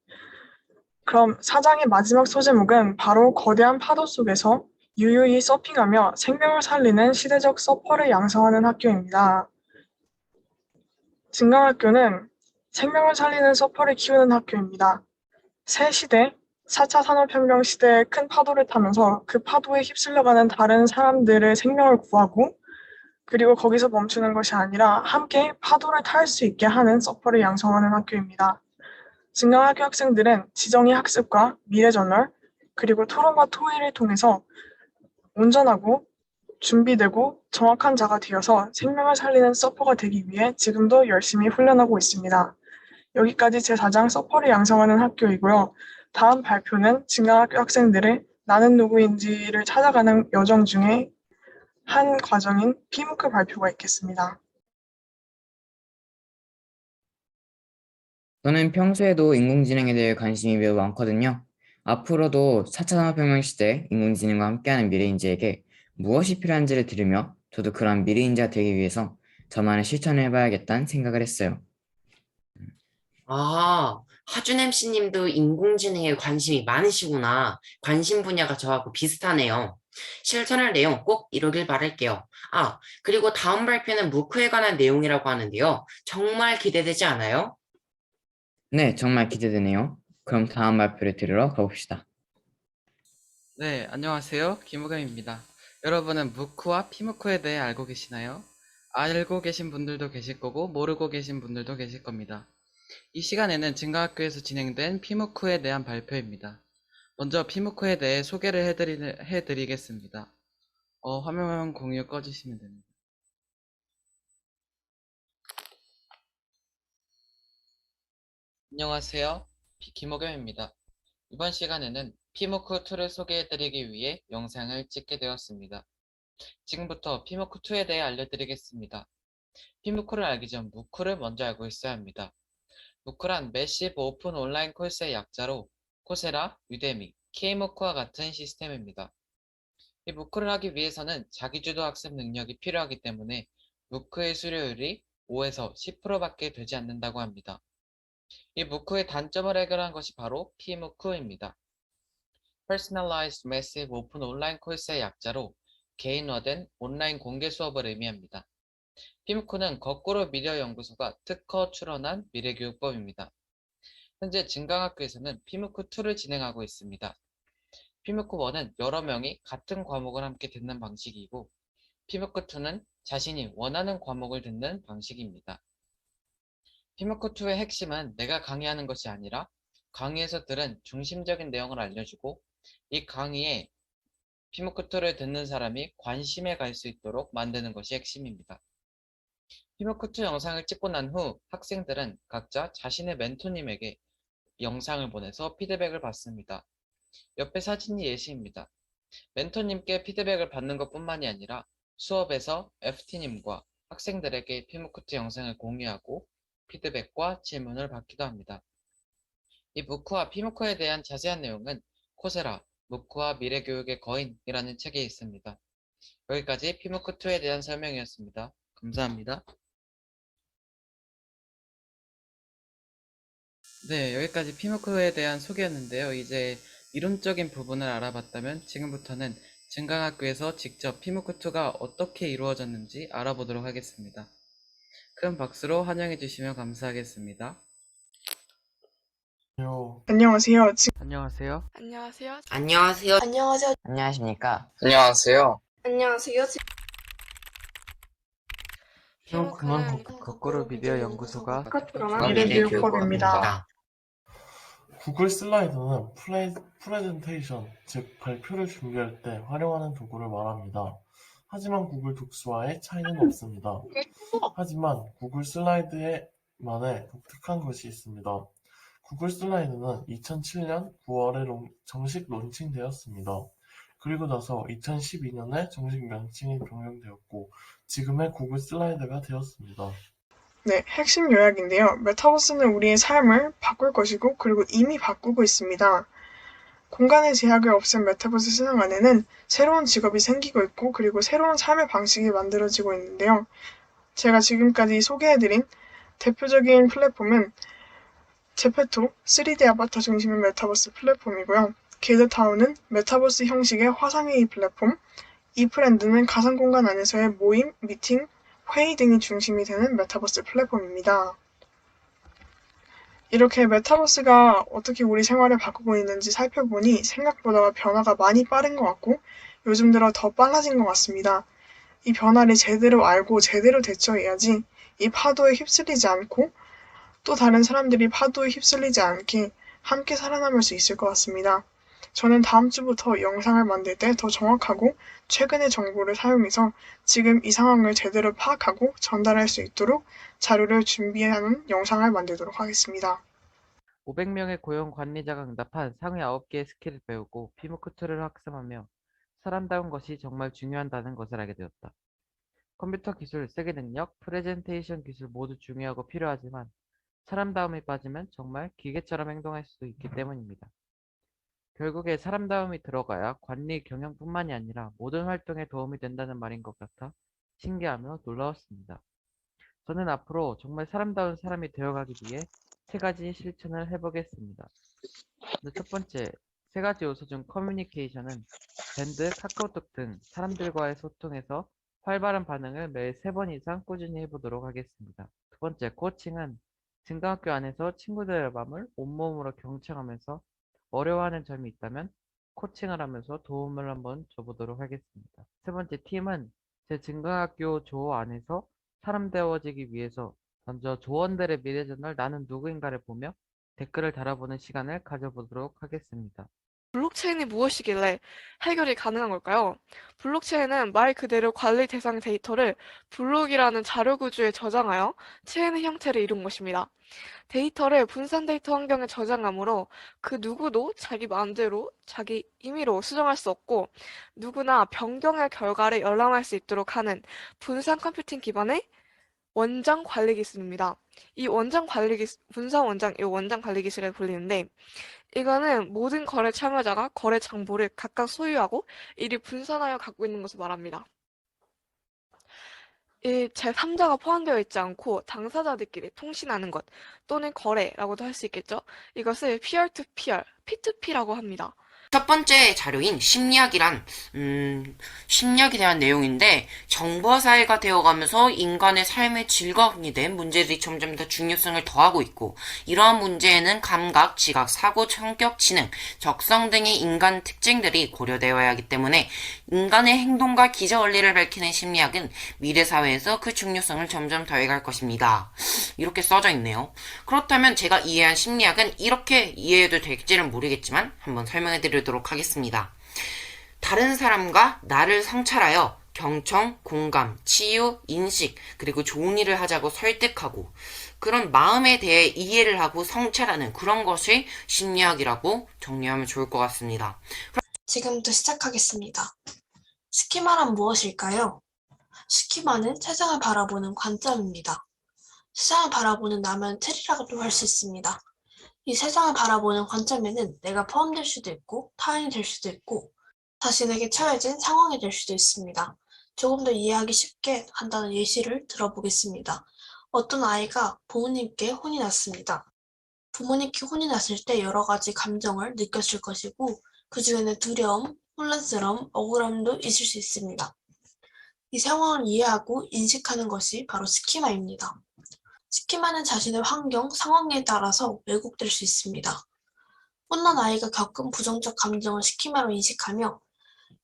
그럼 4장의 마지막 소제목은 바로 거대한 파도 속에서 유유히 서핑하며 생명을 살리는 시대적 서퍼를 양성하는 학교입니다. 진강학교는 생명을 살리는 서퍼를 키우는 학교입니다. 새 시대, 4차 산업혁명 시대의 큰 파도를 타면서 그 파도에 휩쓸려가는 다른 사람들의 생명을 구하고 그리고 거기서 멈추는 것이 아니라 함께 파도를 탈 수 있게 하는 서퍼를 양성하는 학교입니다. 진강학교 학생들은 지정의 학습과 미래저널, 그리고 토론과 토의를 통해서 온전하고 준비되고 정확한 자가 되어서 생명을 살리는 서퍼가 되기 위해 지금도 열심히 훈련하고 있습니다. 여기까지 제4장 서퍼를 양성하는 학교이고요. 다음 발표는 진강학교 학생들의 나는 누구인지를 찾아가는 여정 중에 한 과정인 피무크 발표가 있겠습니다. 저는 평소에도 인공지능에 대해 관심이 매우 많거든요. 앞으로도 4차 산업혁명 시대 인공지능과 함께하는 미래인지에게 무엇이 필요한지를 들으며 저도 그런 미래인지가 되기 위해서 저만의 실천을 해봐야겠다는 생각을 했어요. 아, 하준 MC님도 인공지능에 관심이 많으시구나. 관심 분야가 저하고 비슷하네요. 실천할 내용 꼭 이루길 바랄게요. 아, 그리고 다음 발표는 무크에 관한 내용이라고 하는데요. 정말 기대되지 않아요? 네, 정말 기대되네요. 그럼 다음 발표를 들으러 가봅시다. 네, 안녕하세요. 김우겸입니다. 여러분은 무크와 피무크에 대해 알고 계시나요? 알고 계신 분들도 계실 거고 모르고 계신 분들도 계실 겁니다. 이 시간에는 증강학교에서 진행된 피무크에 대한 발표입니다. 먼저 피무크에 대해 소개를 해드리겠습니다. 화면 공유 꺼주시면 됩니다. 안녕하세요. 김호겸입니다. 이번 시간에는 피무크2를 소개해드리기 위해 영상을 찍게 되었습니다. 지금부터 피무크2에 대해 알려드리겠습니다. 피무크를 알기 전 무크를 먼저 알고 있어야 합니다. 무크란 매시브 오픈 온라인 코र्스의 약자로 코세라, 유데미, K무크와 같은 시스템입니다. 이 무크를 하기 위해서는 자기주도 학습 능력이 필요하기 때문에 무크의 수료율이 5에서 10%밖에 되지 않는다고 합니다. 이 무크의 단점을 해결한 것이 바로 피무크입니다. Personalized Massive Open Online 코र्스의 약자로 개인화된 온라인 공개 수업을 의미합니다. 피무크는 거꾸로 미디어 연구소가 특허 출원한 미래교육법입니다. 현재 증강학교에서는 피무크2를 진행하고 있습니다. 피무크1은 여러 명이 같은 과목을 함께 듣는 방식이고 피무크2는 자신이 원하는 과목을 듣는 방식입니다. 피무크2의 핵심은 내가 강의하는 것이 아니라 강의에서 들은 중심적인 내용을 알려주고 이 강의에 피무크2를 듣는 사람이 관심에 갈 수 있도록 만드는 것이 핵심입니다. 피무크2 영상을 찍고 난 후 학생들은 각자 자신의 멘토님에게 영상을 보내서 피드백을 받습니다. 옆에 사진이 예시입니다. 멘토님께 피드백을 받는 것뿐만이 아니라 수업에서 FT님과 학생들에게 피무크2 영상을 공유하고 피드백과 질문을 받기도 합니다. 이 무크와 피무크에 대한 자세한 내용은 코세라, 무크와 미래교육의 거인이라는 책에 있습니다. 여기까지 피무크2에 대한 설명이었습니다. 감사합니다. 네, 여기까지 피무크에 대한 소개였는데요. 이제 이론적인 부분을 알아봤다면 지금부터는 증강학교에서 직접 피무크2가 어떻게 이루어졌는지 알아보도록 하겠습니다. 큰 박수로 환영해 주시면 감사하겠습니다. 안녕하세요. 안녕하세요. 안녕하세요. 안녕하세요. 안녕하세요. 안녕하십니까. 안녕하세요. 안녕하세요. 피무크는 거꾸로 미디어 연구소가 미래교육법입니다. 구글 슬라이드는 프레젠테이션, 즉 발표를 준비할 때 활용하는 도구를 말합니다. 하지만 구글 독서와의 차이는 없습니다. 하지만 구글 슬라이드만의 독특한 것이 있습니다. 구글 슬라이드는 2007년 9월에 정식 론칭되었습니다. 그리고 나서 2012년에 정식 명칭이 변경되었고 지금의 구글 슬라이드가 되었습니다. 네, 핵심 요약인데요. 메타버스는 우리의 삶을 바꿀 것이고 그리고 이미 바꾸고 있습니다. 공간의 제약을 없앤 메타버스 세상 안에는 새로운 직업이 생기고 있고 그리고 새로운 삶의 방식이 만들어지고 있는데요. 제가 지금까지 소개해드린 대표적인 플랫폼은 제페토 3D 아바타 중심의 메타버스 플랫폼이고요. 길드타운은 메타버스 형식의 화상회의 플랫폼, 이프렌드는 가상공간 안에서의 모임, 미팅, 회의 등이 중심이 되는 메타버스 플랫폼입니다. 이렇게 메타버스가 어떻게 우리 생활을 바꾸고 있는지 살펴보니 생각보다 변화가 많이 빠른 것 같고 요즘 들어 더 빨라진 것 같습니다. 이 변화를 제대로 알고 제대로 대처해야지 이 파도에 휩쓸리지 않고 또 다른 사람들이 파도에 휩쓸리지 않게 함께 살아남을 수 있을 것 같습니다. 저는 다음 주부터 영상을 만들 때 더 정확하고 최근의 정보를 사용해서 지금 이 상황을 제대로 파악하고 전달할 수 있도록 자료를 준비하는 영상을 만들도록 하겠습니다. 500명의 고용 관리자가 응답한 상위 9개의 스킬을 배우고 피무크2를 학습하며 사람다운 것이 정말 중요하다는 것을 알게 되었다. 컴퓨터 기술, 세계 능력, 프레젠테이션 기술 모두 중요하고 필요하지만 사람다움이 빠지면 정말 기계처럼 행동할 수도 있기 때문입니다. 결국에 사람다움이 들어가야 관리 경영뿐만이 아니라 모든 활동에 도움이 된다는 말인 것 같아 신기하며 놀라웠습니다. 저는 앞으로 정말 사람다운 사람이 되어가기 위해 3가지 실천을 해보겠습니다. 첫 번째, 3가지 요소 중 커뮤니케이션은 밴드, 카카오톡 등 사람들과의 소통에서 활발한 반응을 매일 3번 이상 꾸준히 해보도록 하겠습니다. 두 번째, 코칭은 증강학교 안에서 친구들의 마음을 온몸으로 경청하면서 어려워하는 점이 있다면 코칭을 하면서 도움을 한번 줘보도록 하겠습니다. 세 번째 팀은 제 증강학교 조어 안에서 사람되어지기 위해서 먼저 조원들의 미래저널 나는 누구인가를 보며 댓글을 달아보는 시간을 가져보도록 하겠습니다. 블록체인이 무엇이길래 해결이 가능한 걸까요? 블록체인은 말 그대로 관리 대상 데이터를 블록이라는 자료 구조에 저장하여 체인의 형태를 이룬 것입니다. 데이터를 분산 데이터 환경에 저장하므로 그 누구도 자기 마음대로 자기 임의로 수정할 수 없고 누구나 변경의 결과를 열람할 수 있도록 하는 분산 컴퓨팅 기반의 원장 관리 기술입니다. 이 원장 관리 기술, 분산 원장, 이 원장 관리 기술에 불리는데 이거는 모든 거래 참여자가 거래 정보를 각각 소유하고 이를 분산하여 갖고 있는 것을 말합니다. 이 제3자가 포함되어 있지 않고 당사자들끼리 통신하는 것 또는 거래라고도 할 수 있겠죠. 이것을 peer-to-peer, P2P라고 합니다. 첫 번째 자료인 심리학이란 심리학에 대한 내용인데 정보화 사회가 되어가면서 인간의 삶의 질적이 된 문제들이 점점 더 중요성을 더하고 있고 이러한 문제에는 감각, 지각, 사고, 성격, 지능, 적성 등의 인간 특징들이 고려되어야 하기 때문에 인간의 행동과 기저 원리를 밝히는 심리학은 미래 사회에서 그 중요성을 점점 더해갈 것입니다. 이렇게 써져 있네요. 그렇다면 제가 이해한 심리학은 이렇게 이해해도 될지는 모르겠지만 한번 설명해 드리도록 하겠습니다. 다른 사람과 나를 성찰하여 경청, 공감, 치유, 인식, 그리고 좋은 일을 하자고 설득하고 그런 마음에 대해 이해를 하고 성찰하는 그런 것을 심리학이라고 정리하면 좋을 것 같습니다. 지금부터 시작하겠습니다. 스키마란 무엇일까요? 스키마는 세상을 바라보는 관점입니다. 세상을 바라보는 나만 틀이라고도 할 수 있습니다. 이 세상을 바라보는 관점에는 내가 포함될 수도 있고 타인이 될 수도 있고 자신에게 처해진 상황이 될 수도 있습니다. 조금 더 이해하기 쉽게 간단한 예시를 들어보겠습니다. 어떤 아이가 부모님께 혼이 났습니다. 부모님께 혼이 났을 때 여러 가지 감정을 느꼈을 것이고 그 중에는 두려움, 혼란스러움, 억울함도 있을 수 있습니다. 이 상황을 이해하고 인식하는 것이 바로 스키마입니다. 스키마는 자신의 환경, 상황에 따라서 왜곡될 수 있습니다. 혼난 아이가 겪은 부정적 감정을 스키마로 인식하며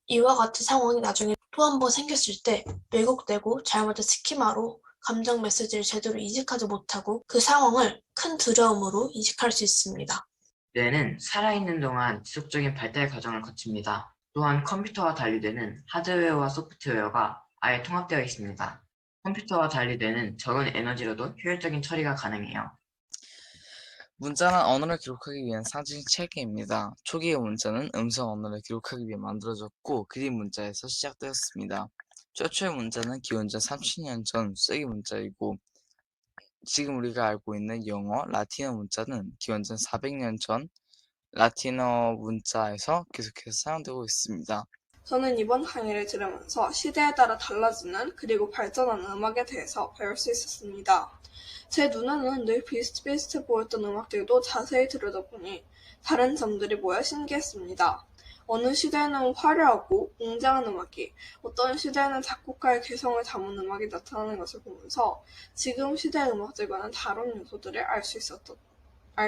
이와 같은 상황이 나중에 또 한 번 생겼을 때 왜곡되고 잘못된 스키마로 감정 메시지를 제대로 인식하지 못하고 그 상황을 큰 두려움으로 인식할 수 있습니다. 뇌는 살아있는 동안 지속적인 발달 과정을 거칩니다. 또한 컴퓨터와 달리 뇌는 하드웨어와 소프트웨어가 아예 통합되어 있습니다. 컴퓨터와 달리 뇌는 적은 에너지로도 효율적인 처리가 가능해요. 문자는 언어를 기록하기 위한 상징 체계입니다. 초기의 문자는 음성 언어를 기록하기 위해 만들어졌고 그림 문자에서 시작되었습니다. 최초의 문자는 기원전 3000년 전 쓰기 문자이고 지금 우리가 알고 있는 영어, 라틴어 문자는 기원전 400년 전 라틴어 문자에서 계속해서 사용되고 있습니다. 저는 이번 강의를 들으면서 시대에 따라 달라지는 그리고 발전하는 음악에 대해서 배울 수 있었습니다. 제 눈에는 늘 비슷비슷해 보였던 음악들도 자세히 들여다보니 다른 점들이 모여 신기했습니다. 어느 시대에는 화려하고 웅장한 음악이, 어떤 시대에는 작곡가의 개성을 담은 음악이 나타나는 것을 보면서 지금 시대의 음악들과는 다른 요소들을 알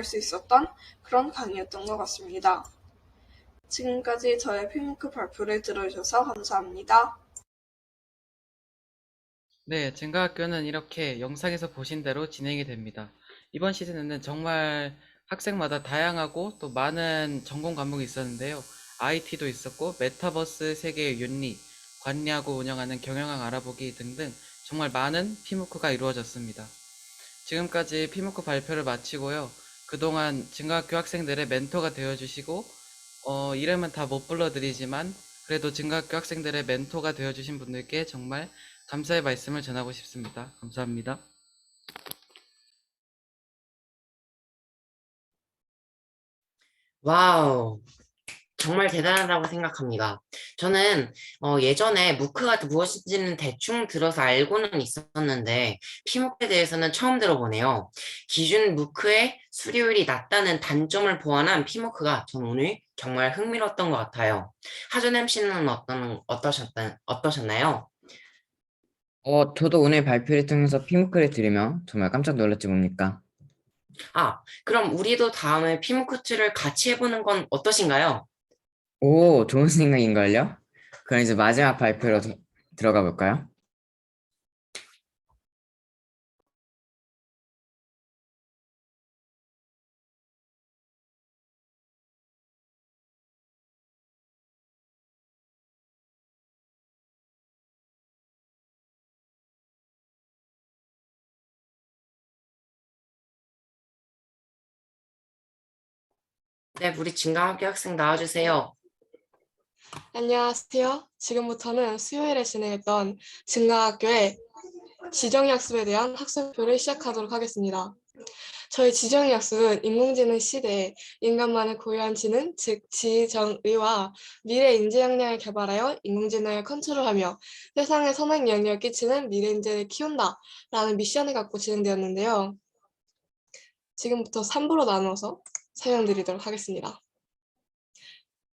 수 있었던 그런 강의였던 것 같습니다. 지금까지 저의 피무크 발표를 들어주셔서 감사합니다. 네, 증가학교는 이렇게 영상에서 보신 대로 진행이 됩니다. 이번 시즌에는 정말 학생마다 다양하고 또 많은 전공 과목이 있었는데요. IT도 있었고 메타버스 세계의 윤리, 관리하고 운영하는 경영학 알아보기 등등 정말 많은 피무크가 이루어졌습니다. 지금까지 피무크 발표를 마치고요. 그동안 증가학교 학생들의 멘토가 되어주시고 이름은 다 못 불러드리지만 그래도 증가학교 학생들의 멘토가 되어주신 분들께 정말 감사의 말씀을 전하고 싶습니다. 감사합니다. 와우. 정말 대단하다고 생각합니다. 저는 예전에 무크가 무엇인지는 대충 들어서 알고는 있었는데 피무크에 대해서는 처음 들어보네요. 기준 무크의 수료율이 낮다는 단점을 보완한 피무크가 저는 오늘 정말 흥미로웠던 것 같아요. 하준 MC는 어떠셨나요? 저도 오늘 발표를 통해서 피무크를 들으며 정말 깜짝 놀랐지 뭡니까? 그럼 우리도 다음에 피무크2를 같이 해보는 건 어떠신가요? 오, 좋은 생각인걸요? 그럼 이제 마지막 발표로 들어가 볼까요? 네, 우리 진강학교 학생 나와주세요. 안녕하세요. 지금부터는 수요일에 진행했던 증강학교의 지정학습에 대한 학습표를 시작하도록 하겠습니다. 저희 지정학습은 인공지능 시대에 인간만의 고유한 지능, 즉 지정의와 미래 인재 역량을 개발하여 인공지능을 컨트롤하며 세상에 선한 영향력을 끼치는 미래 인재를 키운다라는 미션을 갖고 진행되었는데요. 지금부터 3부로 나누어서 설명드리도록 하겠습니다.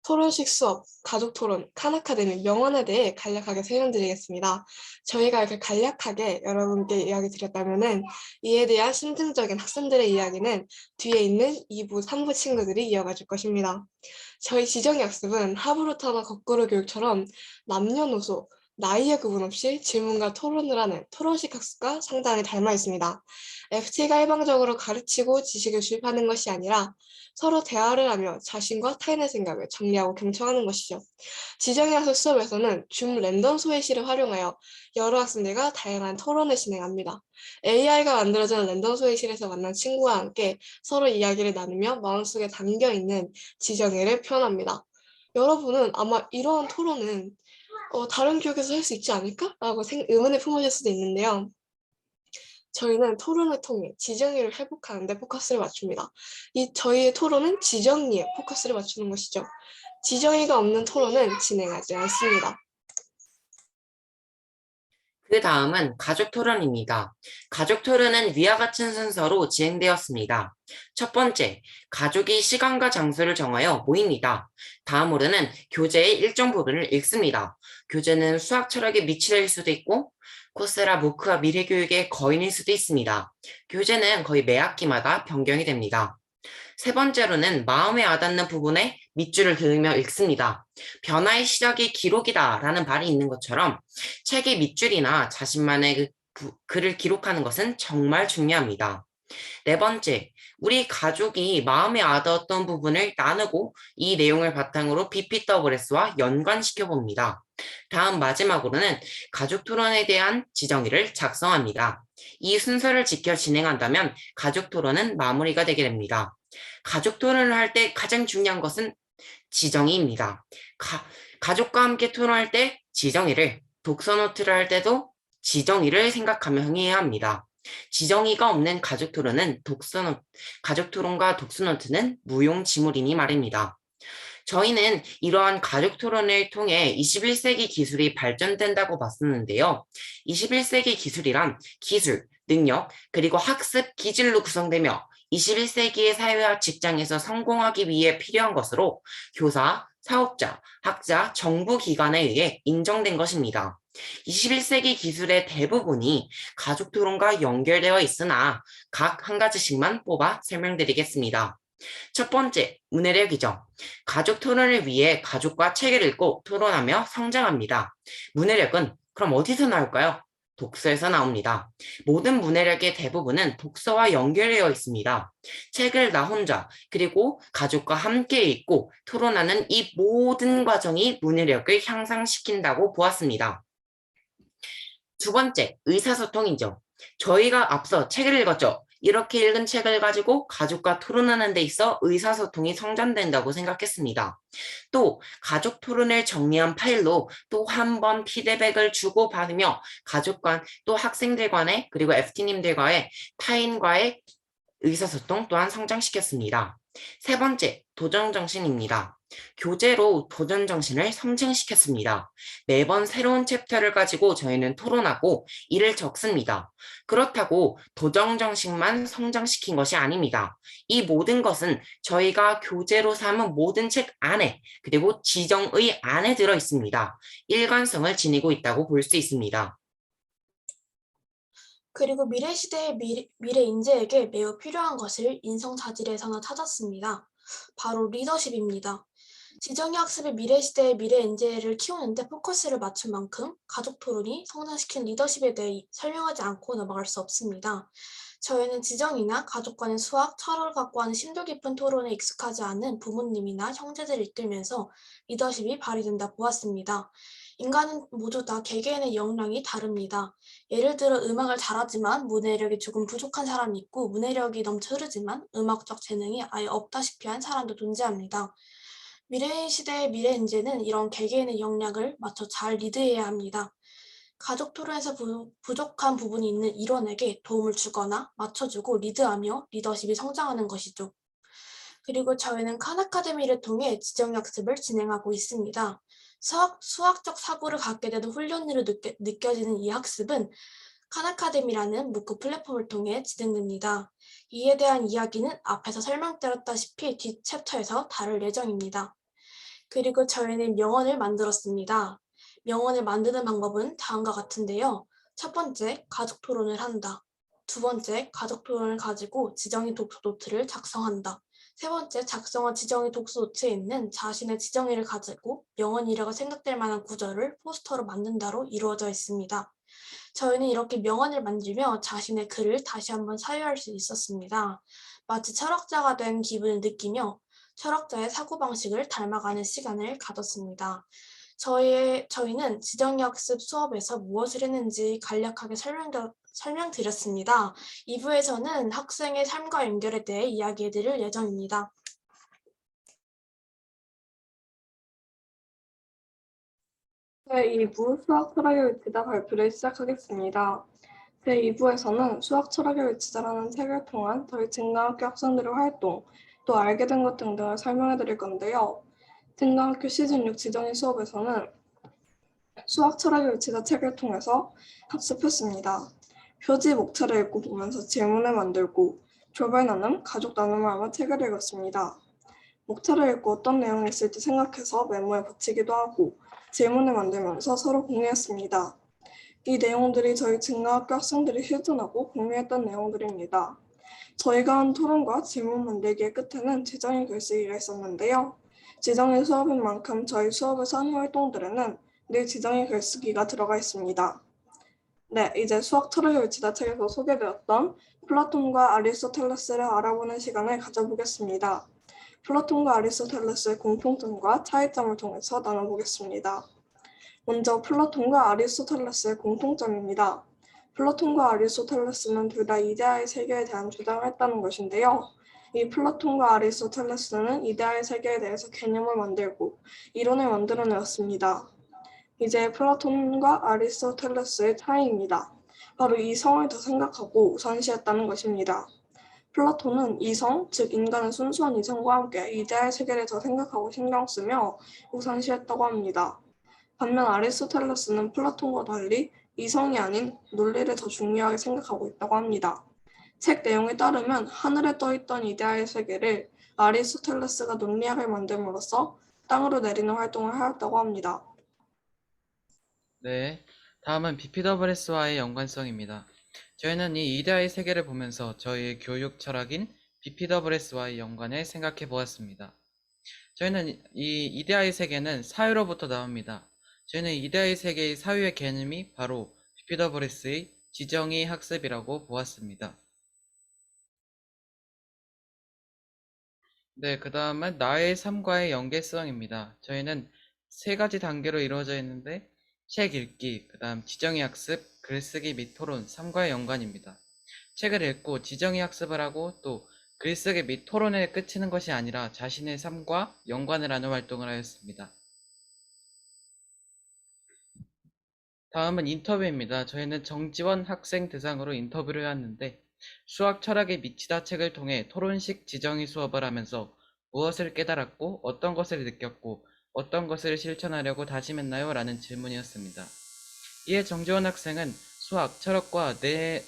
토론식 수업, 가족 토론, 칸 아카데미, 명언에 대해 간략하게 설명드리겠습니다. 저희가 이렇게 간략하게 여러분께 이야기 드렸다면은 이에 대한 심층적인 학생들의 이야기는 뒤에 있는 2부, 3부 친구들이 이어가 줄 것입니다. 저희 지정학습은 하부루타나 거꾸로 교육처럼 남녀노소, 나이에 구분 없이 질문과 토론을 하는 토론식 학습과 상당히 닮아 있습니다. FT가 일방적으로 가르치고 지식을 주입하는 것이 아니라 서로 대화를 하며 자신과 타인의 생각을 정리하고 경청하는 것이죠. 지정학습 수업에서는 줌 랜덤 소외시를 활용하여 여러 학생들과 다양한 토론을 진행합니다. AI가 만들어진 랜덤 소외실에서 만난 친구와 함께 서로 이야기를 나누며 마음속에 담겨있는 지정의를 표현합니다. 여러분은 아마 이러한 토론은 다른 교육에서 할 수 있지 않을까? 라고 의문을 품으실 수도 있는데요. 저희는 토론을 통해 지정의를 회복하는 데 포커스를 맞춥니다. 저희의 토론은 지정의에 포커스를 맞추는 것이죠. 지정의가 없는 토론은 진행하지 않습니다. 그 다음은 가족 토론입니다. 가족 토론은 위와 같은 순서로 진행되었습니다. 첫 번째, 가족이 시간과 장소를 정하여 모입니다. 다음으로는 교재의 일정 부분을 읽습니다. 교재는 수학 철학의 미치될 수도 있고 코세라 무크와 미래교육의 거인일 수도 있습니다. 교재는 거의 매 학기마다 변경이 됩니다. 세 번째로는 마음에 와닿는 부분에 밑줄을 그으며 읽습니다. 변화의 시작이 기록이다 라는 말이 있는 것처럼 책의 밑줄이나 자신만의 글을 기록하는 것은 정말 중요합니다. 네 번째, 우리 가족이 마음에 와닿았던 부분을 나누고 이 내용을 바탕으로 BPWS와 연관시켜 봅니다. 다음 마지막으로는 가족 토론에 대한 지정의를 작성합니다. 이 순서를 지켜 진행한다면 가족 토론은 마무리가 되게 됩니다. 가족 토론을 할 때 가장 중요한 것은 지정의입니다. 가족과 함께 토론할 때 지정의를, 독서 노트를 할 때도 지정의를 생각하며 행해야 합니다. 지정의가 없는 가족 토론은 가족 토론과 독서 노트는 무용지물이니 말입니다. 저희는 이러한 가족 토론을 통해 21세기 기술이 발전된다고 봤었는데요. 21세기 기술이란 기술, 능력, 그리고 학습 기질로 구성되며 21세기의 사회와 직장에서 성공하기 위해 필요한 것으로 교사, 사업자, 학자, 정부 기관에 의해 인정된 것입니다. 21세기 기술의 대부분이 가족 토론과 연결되어 있으나 각 한 가지씩만 뽑아 설명드리겠습니다. 첫 번째, 문해력이죠. 가족 토론을 위해 가족과 책을 읽고 토론하며 성장합니다. 문해력은 그럼 어디서 나올까요? 독서에서 나옵니다. 모든 문해력의 대부분은 독서와 연결되어 있습니다. 책을 나 혼자 그리고 가족과 함께 읽고 토론하는 이 모든 과정이 문해력을 향상시킨다고 보았습니다. 두 번째, 의사소통이죠. 저희가 앞서 책을 읽었죠. 이렇게 읽은 책을 가지고 가족과 토론하는 데 있어 의사소통이 성장된다고 생각했습니다. 또 가족 토론을 정리한 파일로 또 한 번 피드백을 주고받으며 가족 간 또 학생들 간의 그리고 FT님들과의 타인과의 의사소통 또한 성장시켰습니다. 세 번째, 도전정신입니다. 교재로 도전정신을 성장시켰습니다. 매번 새로운 챕터를 가지고 저희는 토론하고 이를 적습니다. 그렇다고 도전정신만 성장시킨 것이 아닙니다. 이 모든 것은 저희가 교재로 삼은 모든 책 안에 그리고 지정의 안에 들어 있습니다. 일관성을 지니고 있다고 볼 수 있습니다. 그리고 미래 시대의 미래 인재에게 매우 필요한 것을 인성자질에서나 찾았습니다. 바로 리더십입니다. 지정의 학습이 미래 시대의 미래 인재를 키우는데 포커스를 맞춘 만큼 가족 토론이 성장시킨 리더십에 대해 설명하지 않고 넘어갈 수 없습니다. 저희는 지정이나 가족 간의 수학, 철학을 갖고 하는 심도 깊은 토론에 익숙하지 않은 부모님이나 형제들을 이끌면서 리더십이 발휘된다 보았습니다. 인간은 모두 다 개개인의 역량이 다릅니다. 예를 들어 음악을 잘하지만 문해력이 조금 부족한 사람이 있고 문해력이 넘쳐 흐르지만 음악적 재능이 아예 없다시피 한 사람도 존재합니다. 미래 시대의 미래 인재는 이런 개개인의 역량을 맞춰 잘 리드해야 합니다. 가족 토론에서 부족한 부분이 있는 일원에게 도움을 주거나 맞춰주고 리드하며 리더십이 성장하는 것이죠. 그리고 저희는 칸 아카데미를 통해 지정학습을 진행하고 있습니다. 수학적 사고를 갖게 되는 훈련으로 느껴지는 이 학습은 칸 아카데미라는 무크 플랫폼을 통해 진행됩니다. 이에 대한 이야기는 앞에서 설명드렸다시피 뒷 챕터에서 다룰 예정입니다. 그리고 저희는 명언을 만들었습니다. 명언을 만드는 방법은 다음과 같은데요. 첫 번째, 가족 토론을 한다. 두 번째, 가족 토론을 가지고 지정의 독서 노트를 작성한다. 세 번째, 작성한 지정의 독서 노트에 있는 자신의 지정의를 가지고 명언이라고 생각될 만한 구절을 포스터로 만든다로 이루어져 있습니다. 저희는 이렇게 명언을 만들며 자신의 글을 다시 한번 사유할 수 있었습니다. 마치 철학자가 된 기분을 느끼며 철학자의 사고방식을 닮아가는 시간을 가졌습니다. 저희는 지정학습 수업에서 무엇을 했는지 간략하게 설명드렸습니다. 2부에서는 학생의 삶과 연결에 대해 이야기해드릴 예정입니다. 제2부 수학 철학의 위치자 발표를 시작하겠습니다. 제2부에서는 수학 철학의 위치자라는 책을 통한 저희 진강학교 학생들의 활동, 또 알게 된 것 등등을 설명해 드릴 건데요. 진강학교 시즌 6 지정의 수업에서는 수학 철학의 위치자 책을 통해서 학습했습니다. 표지 목차를 읽고 보면서 질문을 만들고 조별 나눔, 가족 나눔을 하며 책을 읽었습니다. 목차를 읽고 어떤 내용이 있을지 생각해서 메모에 붙이기도 하고 질문을 만들면서 서로 공유했습니다. 이 내용들이 저희 진강학교 학생들이 실천하고 공유했던 내용들입니다. 저희가 한 토론과 질문 만들기의 끝에는 지정의 글쓰기가 있었는데요. 지정의 수업인 만큼 저희 수업에서 한 활동들에는 늘 지정의 글쓰기가 들어가 있습니다. 네, 이제 수학 철학의 위치자 책에서 소개되었던 플라톤과 아리스토텔레스를 알아보는 시간을 가져보겠습니다. 플라톤과 아리스토텔레스의 공통점과 차이점을 통해서 나눠보겠습니다. 먼저 플라톤과 아리스토텔레스의 공통점입니다. 플라톤과 아리스토텔레스는 둘 다 이데아의 세계에 대한 주장을 했다는 것인데요. 이 플라톤과 아리스토텔레스는 이데아의 세계에 대해서 개념을 만들고 이론을 만들어내었습니다. 이제 플라톤과 아리스토텔레스의 차이입니다. 바로 이성을 더 생각하고 우선시했다는 것입니다. 플라톤은 이성, 즉 인간의 순수한 이성과 함께 이데아의 세계를 더 생각하고 신경 쓰며 우선시했다고 합니다. 반면 아리스토텔레스는 플라톤과 달리 이성이 아닌 논리를 더 중요하게 생각하고 있다고 합니다. 책 내용에 따르면 하늘에 떠있던 이데아의 세계를 아리스토텔레스가 논리학을 만듦으로써 땅으로 내리는 활동을 하였다고 합니다. 네, 다음은 BPWS와의 연관성입니다. 저희는 이 이데아의 세계를 보면서 저희의 교육 철학인 BPWS와의 연관을 생각해 보았습니다. 저희는 이 이데아의 세계는 사유로부터 나옵니다. 저희는 이데아의 세계의 사유의 개념이 바로 BPWS의 지정의 학습이라고 보았습니다. 네, 그 다음은 나의 삶과의 연계성입니다. 저희는 세 가지 단계로 이루어져 있는데 책 읽기, 그 다음 지정의 학습, 글쓰기 및 토론, 삶과의 연관입니다. 책을 읽고 지정의 학습을 하고 또 글쓰기 및 토론에 그치는 것이 아니라 자신의 삶과 연관을 하는 활동을 하였습니다. 다음은 인터뷰입니다. 저희는 정지원 학생 대상으로 인터뷰를 해왔는데 수학 철학의 미치다 책을 통해 토론식 지정의 수업을 하면서 무엇을 깨달았고 어떤 것을 느꼈고 어떤 것을 실천하려고 다짐했나요? 라는 질문이었습니다. 이에 정지원 학생은 수학, 철학과 내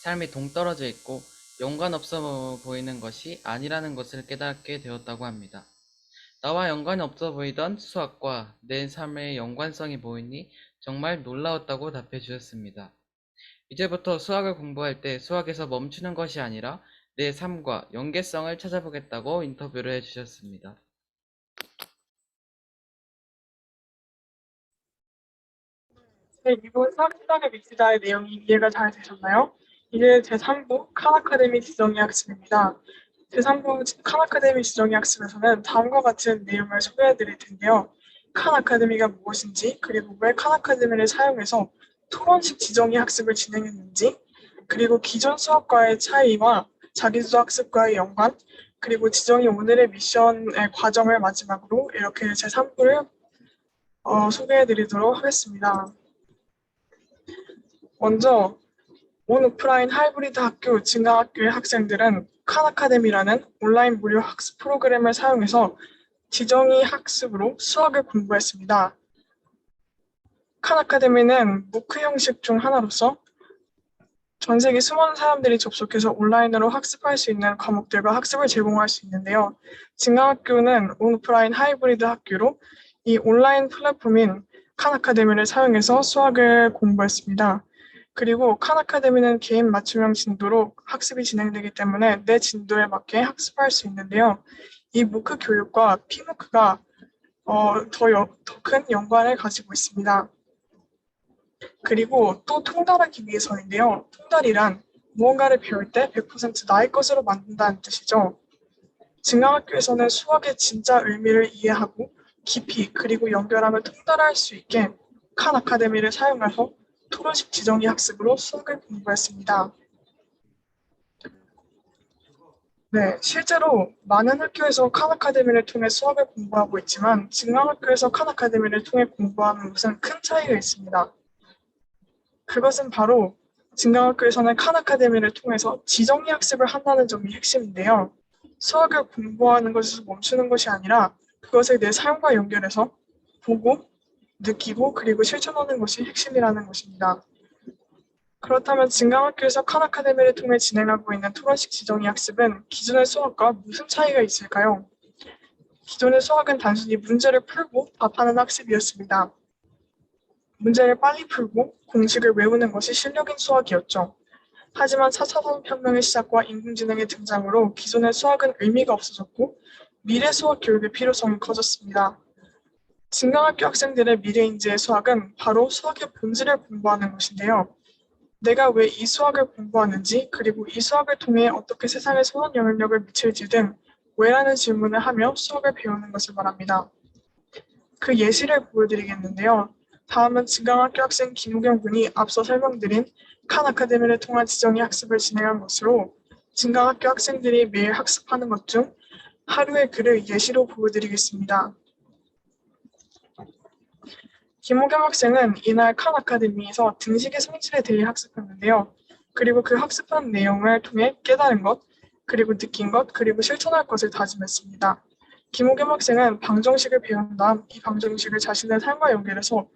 삶이 동떨어져 있고 연관없어 보이는 것이 아니라는 것을 깨닫게 되었다고 합니다. 나와 연관이 없어 보이던 수학과 내 삶의 연관성이 보이니 정말 놀라웠다고 답해 주셨습니다. 이제부터 수학을 공부할 때 수학에서 멈추는 것이 아니라 내 삶과 연계성을 찾아보겠다고 인터뷰를 해주셨습니다. 네, 이번 사기당의 미치다의 내용이 이해가 잘 되셨나요? 이제 제3부 칸 아카데미 지정의 학습입니다. 제3부 칸 아카데미 지정의 학습에서는 다음과 같은 내용을 소개해 드릴 텐데요. 칸 아카데미가 무엇인지, 그리고 왜 칸 아카데미를 사용해서 토론식 지정의 학습을 진행했는지, 그리고 기존 수업과의 차이와 자기주도 학습과의 연관, 그리고 지정이 오늘의 미션의 과정을 마지막으로 이렇게 제3부를 소개해 드리도록 하겠습니다. 먼저 온 오프라인 하이브리드 학교 진학학교의 학생들은 칸 아카데미라는 온라인 무료 학습 프로그램을 사용해서 지정의 학습으로 수학을 공부했습니다. 칸 아카데미는 무크 형식 중 하나로서 전 세계 수많은 사람들이 접속해서 온라인으로 학습할 수 있는 과목들과 학습을 제공할 수 있는데요. 진강학교는 온 오프라인 하이브리드 학교로 이 온라인 플랫폼인 칸 아카데미를 사용해서 수학을 공부했습니다. 그리고 칸 아카데미는 개인 맞춤형 진도로 학습이 진행되기 때문에 내 진도에 맞게 학습할 수 있는데요. 이 무크 교육과 피무크가 더 큰 연관을 가지고 있습니다. 그리고 또 통달하기 위해서인데요. 통달이란 무언가를 배울 때 100% 나의 것으로 만든다는 뜻이죠. 진강학교에서는 수학의 진짜 의미를 이해하고 깊이 그리고 연결함을 통달할 수 있게 칸 아카데미를 사용해서 토론식 지정의 학습으로 수학을 공부했습니다. 네, 실제로 많은 학교에서 칸 아카데미를 통해 수학을 공부하고 있지만 진강학교에서 칸 아카데미를 통해 공부하는 것은 큰 차이가 있습니다. 그것은 바로 진강학교에서는 칸 아카데미를 통해서 지정의 학습을 한다는 점이 핵심인데요. 수학을 공부하는 것에서 멈추는 것이 아니라 그것을 내 삶과 연결해서 보고, 느끼고, 그리고 실천하는 것이 핵심이라는 것입니다. 그렇다면 진강학교에서 칸 아카데미를 통해 진행하고 있는 토론식 지정의 학습은 기존의 수학과 무슨 차이가 있을까요? 기존의 수학은 단순히 문제를 풀고 답하는 학습이었습니다. 문제를 빨리 풀고 공식을 외우는 것이 실력인 수학이었죠. 하지만 4차 산업혁명의 시작과 인공지능의 등장으로 기존의 수학은 의미가 없어졌고 미래 수학 교육의 필요성이 커졌습니다. 진강학교 학생들의 미래 인재의 수학은 바로 수학의 본질을 공부하는 것인데요. 내가 왜 이 수학을 공부하는지 그리고 이 수학을 통해 어떻게 세상에 선한 영향력을 미칠지 등 왜라는 질문을 하며 수학을 배우는 것을 말합니다. 그 예시를 보여드리겠는데요. 다음은 진강학교 학생 김우경 군이 앞서 설명드린 칸 아카데미를 통한 지정의 학습을 진행한 것으로 진강학교 학생들이 매일 학습하는 것 중 하루의 글을 예시로 보여드리겠습니다. 김우경 학생은 이날 칸 아카데미에서 등식의 성질에 대해 학습했는데요. 그리고 그 학습한 내용을 통해 깨달은 것, 그리고 느낀 것, 그리고 실천할 것을 다짐했습니다. 김우겸 학생은 방정식을 배운 다음 이 방정식을 자신의 삶과 연결해서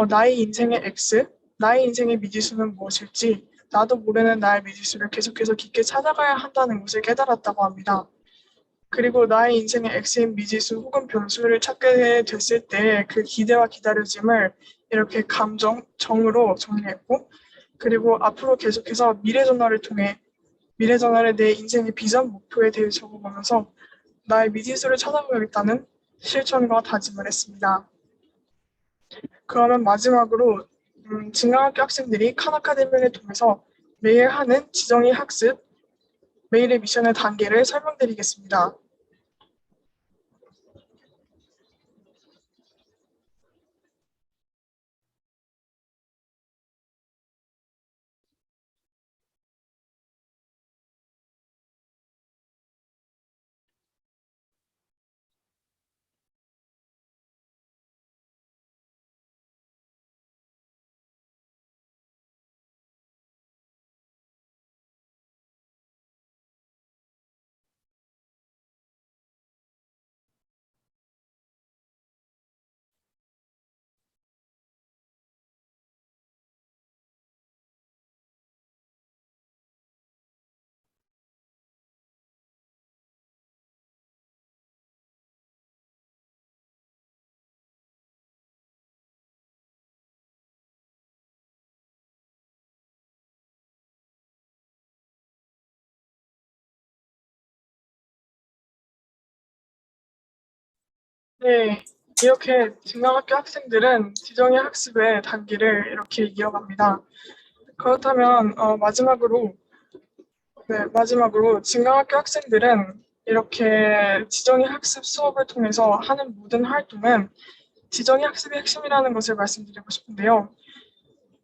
나의 인생의 X, 나의 인생의 미지수는 무엇일지 나도 모르는 나의 미지수를 계속해서 깊게 찾아가야 한다는 것을 깨달았다고 합니다. 그리고 나의 인생의 X인 미지수 혹은 변수를 찾게 됐을 때 그 기대와 기다려짐을 이렇게 감정, 정으로 정리했고 그리고 앞으로 계속해서 미래전화를 통해 미래전화를 내 인생의 비전 목표에 대해 적어보면서 나의 미지수를 찾아보겠다는 실천과 다짐을 했습니다. 그러면 마지막으로 진강학교 학생들이 칸 아카데미를 통해서 매일 하는 지정의 학습, 매일의 미션의 단계를 설명드리겠습니다. 네, 이렇게 진강학교 학생들은 지정의 학습의 단계를 이렇게 이어갑니다. 그렇다면 마지막으로 진강학교 학생들은 이렇게 지정의 학습 수업을 통해서 하는 모든 활동은 지정의 학습의 핵심이라는 것을 말씀드리고 싶은데요.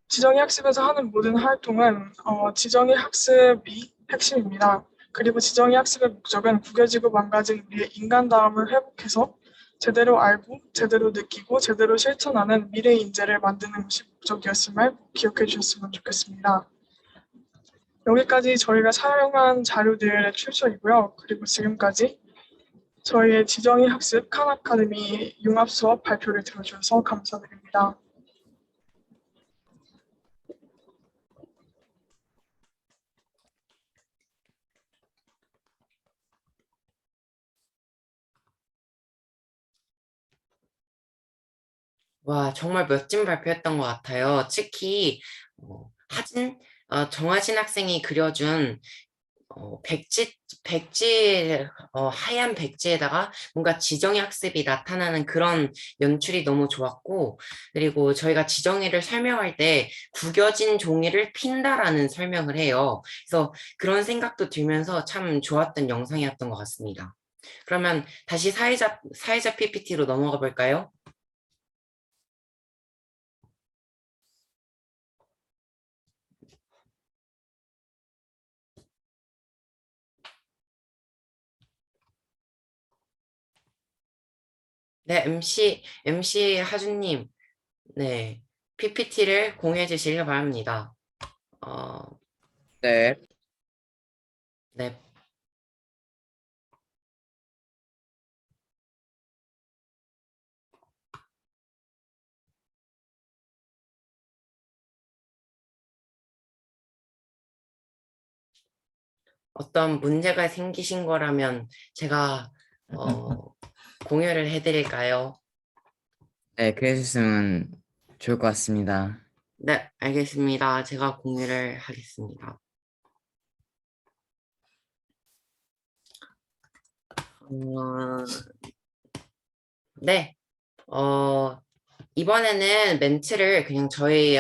지정의 학습에서 하는 모든 활동은 지정의 학습이 핵심입니다. 그리고 지정의 학습의 목적은 구겨지고 망가진 우리의 인간다움을 회복해서 제대로 알고 제대로 느끼고 제대로 실천하는 미래의 인재를 만드는 것이 목적이었음을 기억해 주셨으면 좋겠습니다. 여기까지 저희가 사용한 자료들의 출처이고요. 그리고 지금까지 저희의 지정의 학습 칸 아카데미 융합 수업 발표를 들어주셔서 감사드립니다. 와, 정말 멋진 발표였던 것 같아요. 특히 정하진 학생이 그려준 하얀 백지에다가 뭔가 지정의 학습이 나타나는 그런 연출이 너무 좋았고, 그리고 저희가 지정의를 설명할 때 구겨진 종이를 핀다라는 설명을 해요. 그래서 그런 생각도 들면서 참 좋았던 영상이었던 것 같습니다. 그러면 다시 사회자 PPT로 넘어가 볼까요? 네, MC 하준님, 네, PPT를 공유해 주시길 바랍니다. 네. 네. 어떤 문제가 생기신 거라면 제가 공유를 해드릴까요? 네, 그래주시면 좋을 것 같습니다. 네, 알겠습니다. 제가 공유를 하겠습니다. 네, 이번에는 멘트를 그냥 저희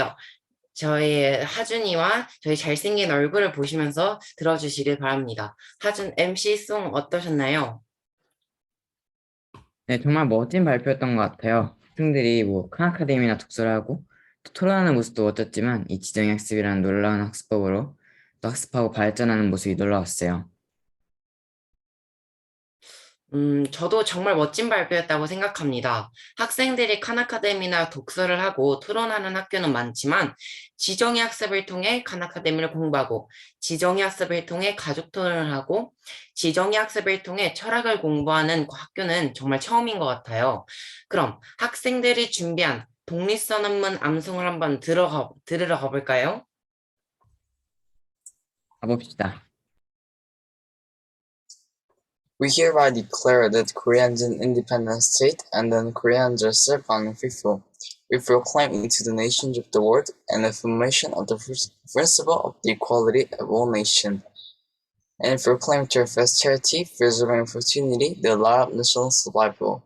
하준이와 저희 잘생긴 얼굴을 보시면서 들어주시길 바랍니다. MC송 어떠셨나요? 네, 정말 멋진 발표였던 것 같아요. 학생들이 칸 아카데미나 독서를 하고 또 토론하는 모습도 멋졌지만 이 지정의 학습이라는 놀라운 학습법으로 또 학습하고 발전하는 모습이 놀라웠어요. 저도 정말 멋진 발표였다고 생각합니다. 학생들이 칸 아카데미나 독서를 하고 토론하는 학교는 많지만 지정의 학습을 통해 칸 아카데미를 공부하고 지정의 학습을 통해 가족 토론을 하고 지정의 학습을 통해 철학을 공부하는 학교는 정말 처음인 것 같아요. 그럼 학생들이 준비한 독립선언문 암송을 한번 들으러 가볼까요? 가봅시다. We hereby declare that Korea is an independent state and that Koreans are self-governing people. We proclaim into the nations of the world an affirmation of the principle of the equality of all nations, and proclaim to our posterity, preserving opportunity, the law of national survival.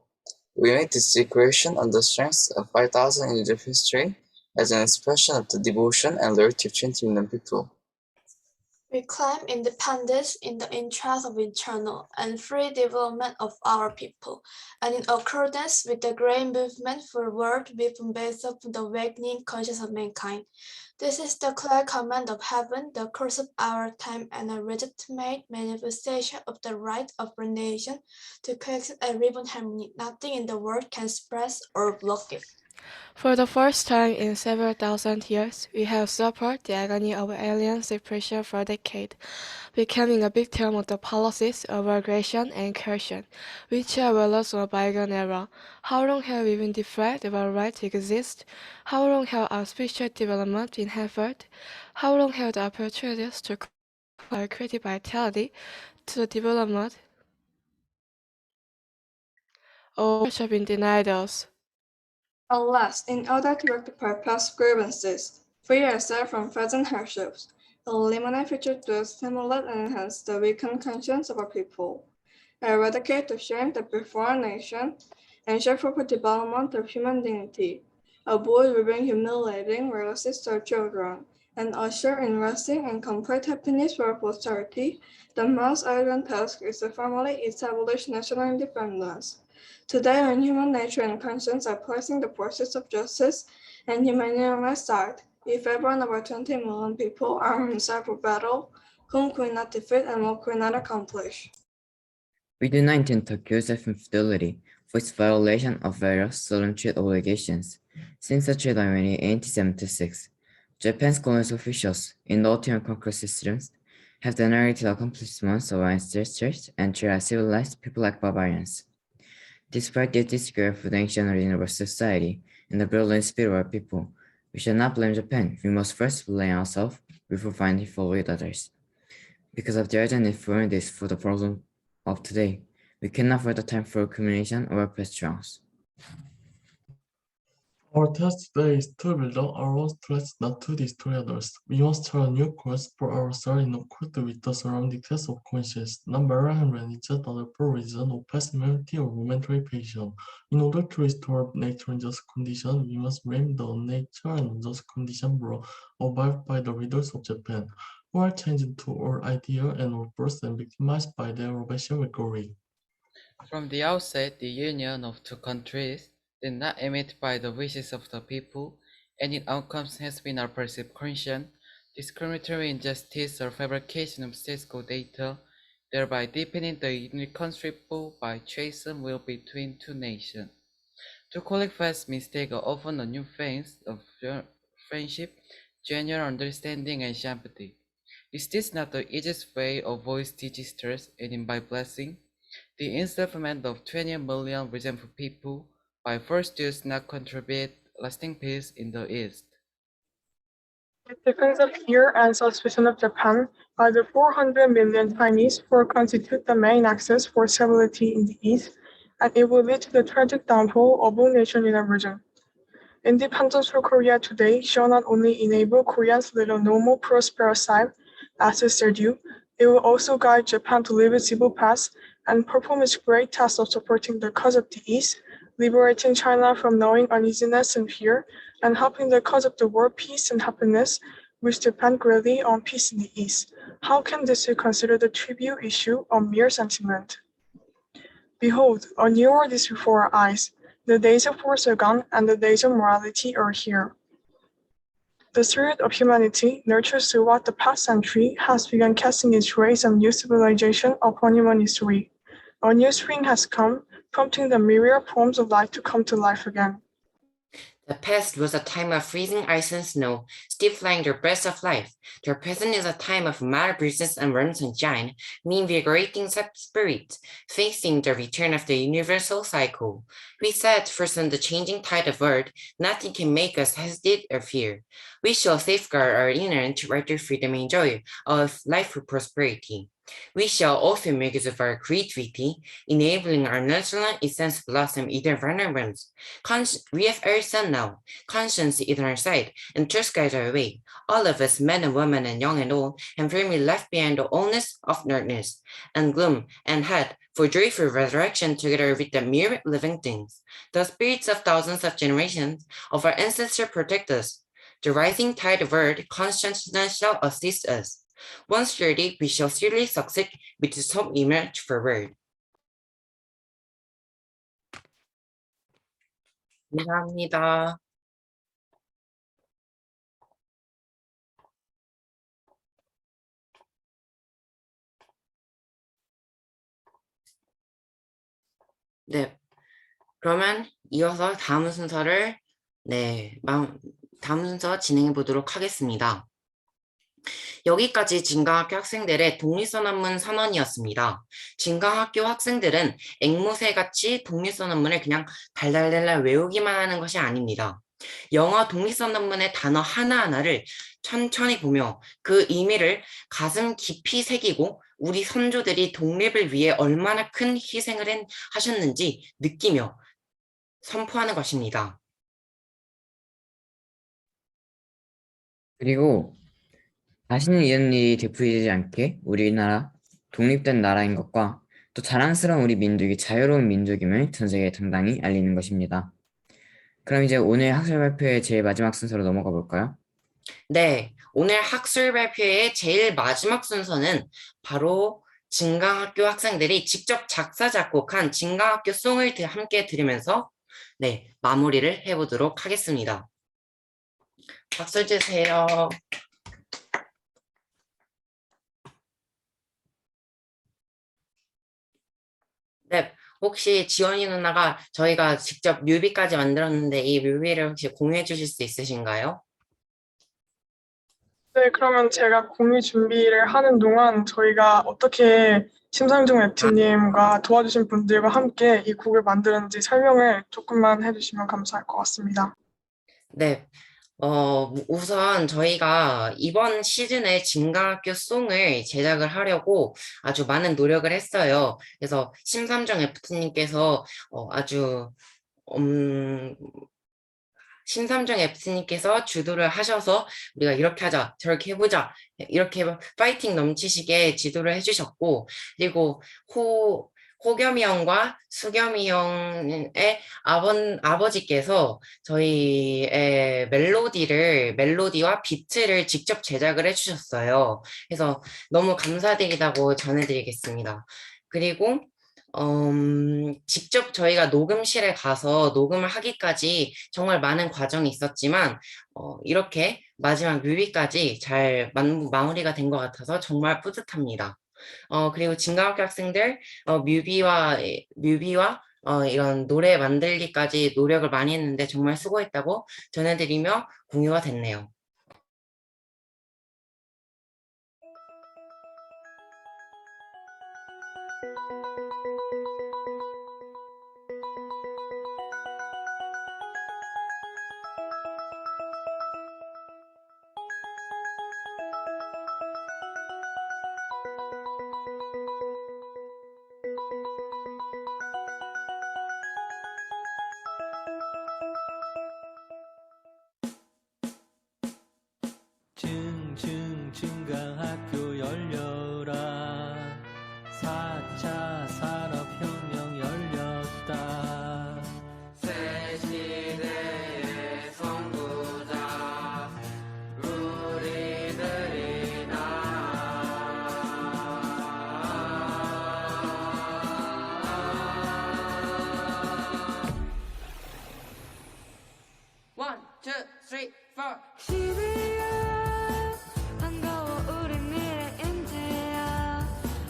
We make this declaration on the strength of 5,000 years of history as an expression of the devotion and loyalty of 20 million people. We claim independence in the interest of eternal and free development of our people, and in accordance with the great movement for world wisdom based on the awakening consciousness of mankind. This is the clear command of heaven, the course of our time, and a legitimate manifestation of the right of our nation to coexist and live in harmony. Nothing in the world can suppress or block it. For the first time in several thousand years, we have suffered the agony of alien suppression for a decade, becoming a victim of the policies of aggression and coercion, which are relics of a bygone era. How long have we been deprived of our right to exist? How long have our spiritual development been hampered? How long have the opportunities to our creative vitality to the development of have been denied us? Alas, in order to rectify past grievances, free ourselves from present hardships, eliminate future debts, stimulate and enhance the weakened conscience of our people, eradicate the shame that before our nation, and strive for the development of human dignity. Avoid revealing humiliating realities to our children, and usher in lasting and complete happiness for posterity. The most urgent task is to firmly establish national independence. Today, when human nature and conscience are placing the forces of justice and humanity aside, if ever about 20 million people are inside for battle, whom could not defeat and what could not accomplish. We do not intend to accuse infidelity for its violation of various solemn treaty obligations. Since the treaty in 1876, Japan's colonial officials in the ultimate conquer systems have narrated accomplishments of ancestors and treated civilized people like barbarians. Despite the disagree of the ancient or universal society and the brilliant spirit of our people, we should not blame Japan. We must first blame ourselves before finding fault with others. Because of the urgent need for this for the problem of today, we cannot afford the time for accumulation of our past wrongs. Our task today is to build up our own strength, not to destroy others. We must chart a new course for ourselves in accord with the surrounding test of conscience, not moral and religion, other for reason of personality or momentary passion. In order to restore nature and just condition, we must blame the nature and unjust condition brought about by the leaders of Japan, who are changed to all idea and all force and victimized by their oppression with glory. From the outset, the union of two countries did not emit by the wishes of the people, and its outcomes has been our persecution, discriminatory injustice, or fabrication of statistical data, thereby deepening the irreconcilable by treason will between two nations. To coexist mistake are often a new phase of friendship, genuine understanding, and sympathy. Is this not the easiest way to avoid disasters and invite blessing? The enslavement of 20 million resentful people by forced does not contribute lasting peace in the East. The defense of fear and suspicion of Japan by the 400 million Chinese will constitute the main axis for stability in the East, and it will lead to the tragic downfall of all nations in the region. Independence for Korea today shall not only enable Koreans to lead a normal, prosperous life, as is their due, it will also guide Japan to live its civil path and perform its great task of supporting the cause of the East, liberating China from knowing uneasiness and fear, and helping the cause of the world peace and happiness, which depend greatly on peace in the East. How can this be considered a trivial issue or mere sentiment? Behold, a new world is before our eyes. The days of force are gone, and the days of morality are here. The spirit of humanity, nurtured throughout the past century, has begun casting its rays of new civilization upon human history. A new spring has come, prompting the myriad forms of life to come to life again. The past was a time of freezing ice and snow, stifling the breath of life. The present is a time of mild breezes and warm sunshine, reinvigorating spirit, facing the return of the universal cycle. We set first on the changing tide of world, nothing can make us hesitate or fear. We shall safeguard our inherent right to freedom and joy of life for prosperity. We shall also make use of our creativity, enabling our national essence to blossom either vulnerance. We have our sun now, conscience is on our side, and trust guides our way. All of us, men and women and young and old, have firmly left behind the oldness of darkness and gloom, and had, for joyful resurrection together with the mere living things. The spirits of thousands of generations of our ancestors protect us. The rising tide of world consciousness shall assist us. Once sturdy, we shall surely succeed with the hope emerge forward. 감사합니다. 네, 그러면 이어서 다음 순서를 다음 순서 진행해 보도록 하겠습니다. 여기까지 진강학교 학생들의 독립선언문 선언이었습니다. 진강학교 학생들은 앵무새같이 독립선언문을 그냥 달달달달 외우기만 하는 것이 아닙니다. 영어 독립선언문의 단어 하나하나를 천천히 보며 그 의미를 가슴 깊이 새기고 우리 선조들이 독립을 위해 얼마나 큰 희생을 하셨는지 느끼며 선포하는 것입니다. 그리고 다시는 이런 일이 되풀이되지 않게 우리나라 독립된 나라인 것과 또 또 자랑스러운 우리 민족이 자유로운 민족임을 전 세계에 당당히 알리는 것입니다. 그럼 이제 오늘 학술 발표의 제일 마지막 순서로 넘어가 볼까요? 네, 오늘 학술 발표의 제일 마지막 순서는 바로 진강학교 학생들이 직접 작사, 작곡한 진강학교 송을 함께 들으면서 네, 마무리를 해보도록 하겠습니다. 박수 주세요. 네, 혹시 지원이 누나가 저희가 직접 뮤비까지 만들었는데 이 뮤비를 혹시 공유해 주실 수 있으신가요? 네, 그러면 제가 공유 준비를 하는 동안 저희가 어떻게 심상정 웹트님과 도와주신 분들과 함께 이 곡을 만드는지 설명을 조금만 해주시면 감사할 것 같습니다. 네, 우선 저희가 이번 시즌에 진강학교 송을 제작을 하려고 아주 많은 노력을 했어요. 그래서 심삼정 FT님께서 심삼정 FT님께서 주도를 하셔서 우리가 이렇게 하자, 저렇게 해보자, 이렇게 파이팅 넘치시게 지도를 해주셨고, 그리고 호겸이 형과 수겸이 형의 아버지께서 저희의 멜로디와 비트를 직접 제작을 해주셨어요. 그래서 너무 감사드리다고 전해드리겠습니다. 그리고 직접 저희가 녹음실에 가서 녹음을 하기까지 정말 많은 과정이 있었지만 이렇게 마지막 뮤비까지 잘 마무리가 된 것 같아서 정말 뿌듯합니다. 그리고 진강학교 학생들 뮤비와 이런 노래 만들기까지 노력을 많이 했는데 정말 수고했다고 전해드리며 공유가 됐네요. 진강학교 열려라 4차 산업혁명 열렸다 새 시대의 선구자 우리들이 One, two, three, four. 반가워 우리 미래 인재야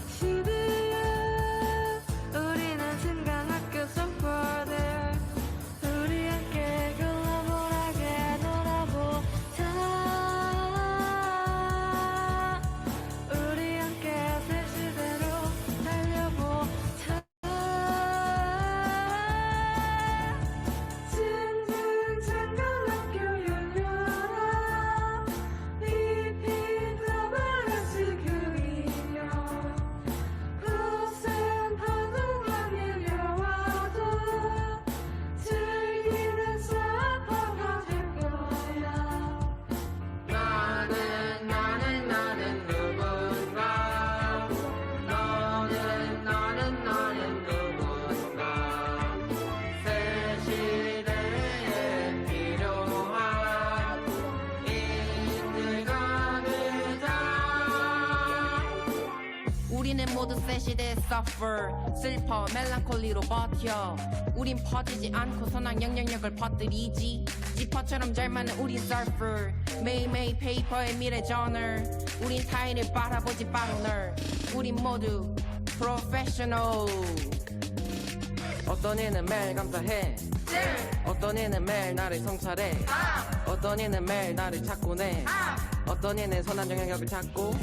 시대야 우리는 진강학교 선포들 우리 함께 글로벌하게 놀아보자 우리 함께 새 시대로 달려보자 진강학교 열려라 빛나는 다시 그리며 거센 파도가 밀려와도 즐기는 사파가 될 거야 나는 누군가 너는 누군가 새 시대에 필요한 인재가 되자 우리는 모두 새 시대의 suffer 슬퍼 멜랑콜리로 버텨 우린 퍼지지 않고서 난 영향력을 퍼뜨리지 지퍼처럼 잘 맞는 우린 surfer 매일매일 페이퍼의 미래 저널 우린 타인을 바라보지 빵널 우린 모두 professional 어떤 이는 매일 감사해 어떤 이는 매일 나를 성찰해 어떤 이는 매일 나를 찾고 내 어떤 이는 선한 영향력을 찾고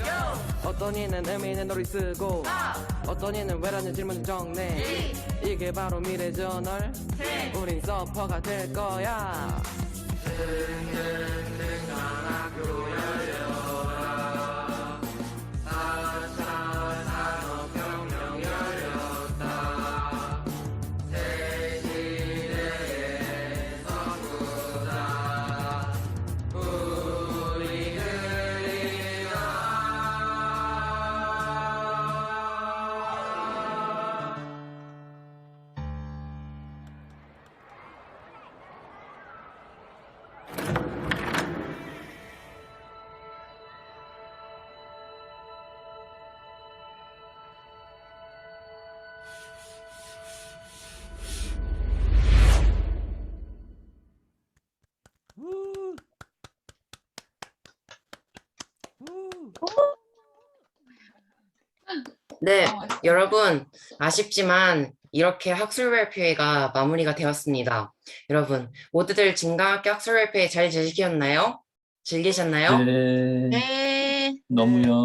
어떤 이는 의미 있는 노를 쓰고 어떤 이는 왜라는 질문을 정내 이게 바로 미래 저널 우린 서퍼가 될 거야 진강학교 열려라 4차 산업혁명 열렸다 새 시대의 선구자 우리들이다 네, 여러분, 아쉽지만 이렇게 학술발표회가 마무리가 되었습니다. 여러분, 모두들 진강학교 학술발표회 잘 즐기셨나요? 네. 너무요.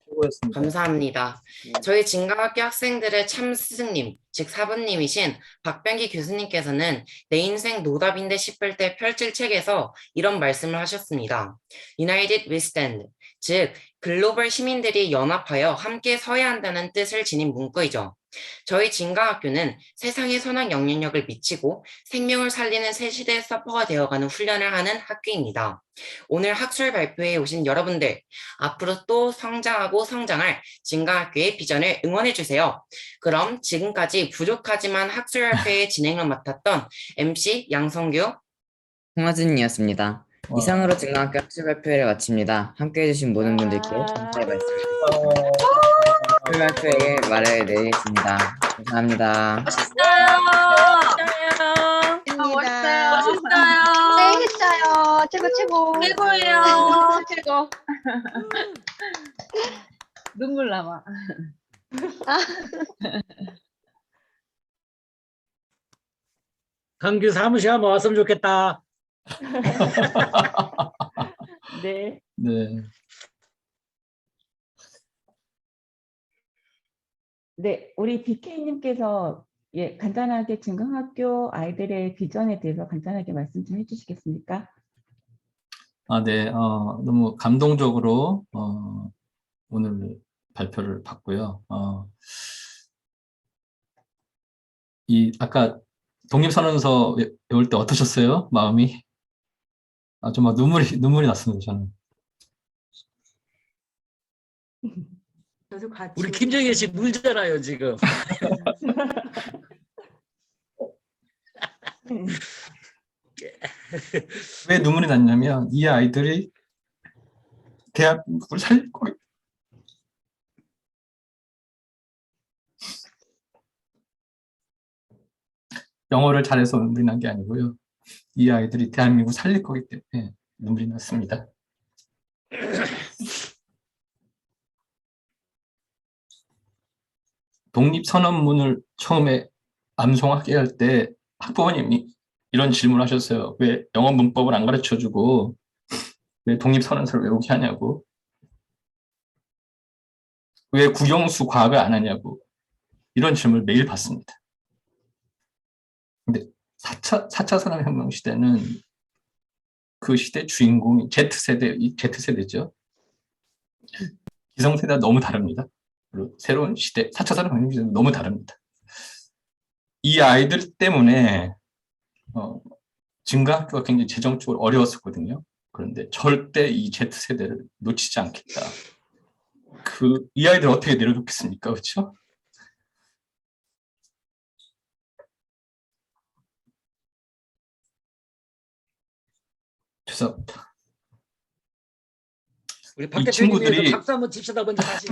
수고했습니다. 감사합니다. 저희 진강학교 학생들의 참 스승님, 즉 사부님이신 박병기 교수님께서는 내 인생 노답인데 싶을 때 펼칠 책에서 이런 말씀을 하셨습니다. United we stand, 즉 글로벌 시민들이 연합하여 함께 서야 한다는 뜻을 지닌 문구이죠. 저희 진강학교는 세상에 선한 영향력을 미치고 생명을 살리는 새 시대의 서퍼가 되어가는 훈련을 하는 학교입니다. 오늘 학술 발표회에 오신 여러분들, 앞으로 또 성장하고 성장할 진강학교의 비전을 응원해주세요. 그럼 지금까지 부족하지만 학술 발표회 진행을 맡았던 MC 양성규, 홍하진이었습니다. 이상으로 진강학교 학술 발표회를 마칩니다. 함께해 주신 모든 분들께 감사의 말씀드립니다. 학술 발표회에 말을 내리겠습니다. 감사합니다. 멋있어요. 했어요. 최고. 최고예요. 최고. 눈물 남아. 강규 사무실 한번 왔으면 좋겠다. 네. 네. 네, 우리 BK님께서 간단하게 진강학교 아이들의 비전에 대해서 간단하게 말씀 좀 해주시겠습니까? 네. 너무 감동적으로 오늘 발표를 봤고요. 아까 독립선언서 외울 때 어떠셨어요? 마음이? 정말 눈물이 났습니다, 저는. 저도 같이. 우리 김정일 씨 울잖아요 지금. 왜 눈물이 났냐면 이 아이들이 대한민국을 살릴 거예요. 영어를 잘해서 눈물이 난 게 아니고요. 이 아이들이 대한민국을 살릴 거기 때문에 눈물이 났습니다. 독립선언문을 처음에 암송하게 할 때 학부모님이 이런 질문을 하셨어요. 왜 영어 문법을 안 가르쳐주고 왜 독립선언서를 외우게 하냐고. 왜 국영수 과학을 안 하냐고. 이런 질문을 매일 받습니다. 근데 4차 산업혁명 시대는 그 시대 주인공이 Z세대죠. 기성세대가 너무 다릅니다. 그리고 새로운 시대, 4차 산업혁명 시대는 너무 다릅니다. 이 아이들 때문에 진강학교가 굉장히 재정적으로 어려웠었거든요. 그런데 절대 이 Z세대를 놓치지 않겠다. 이 아이들 어떻게 내려놓겠습니까? 그렇죠? 죄송합니다. 우리 박 이 친구들이 대표님이 박수 한번 칩시다 먼저 다시.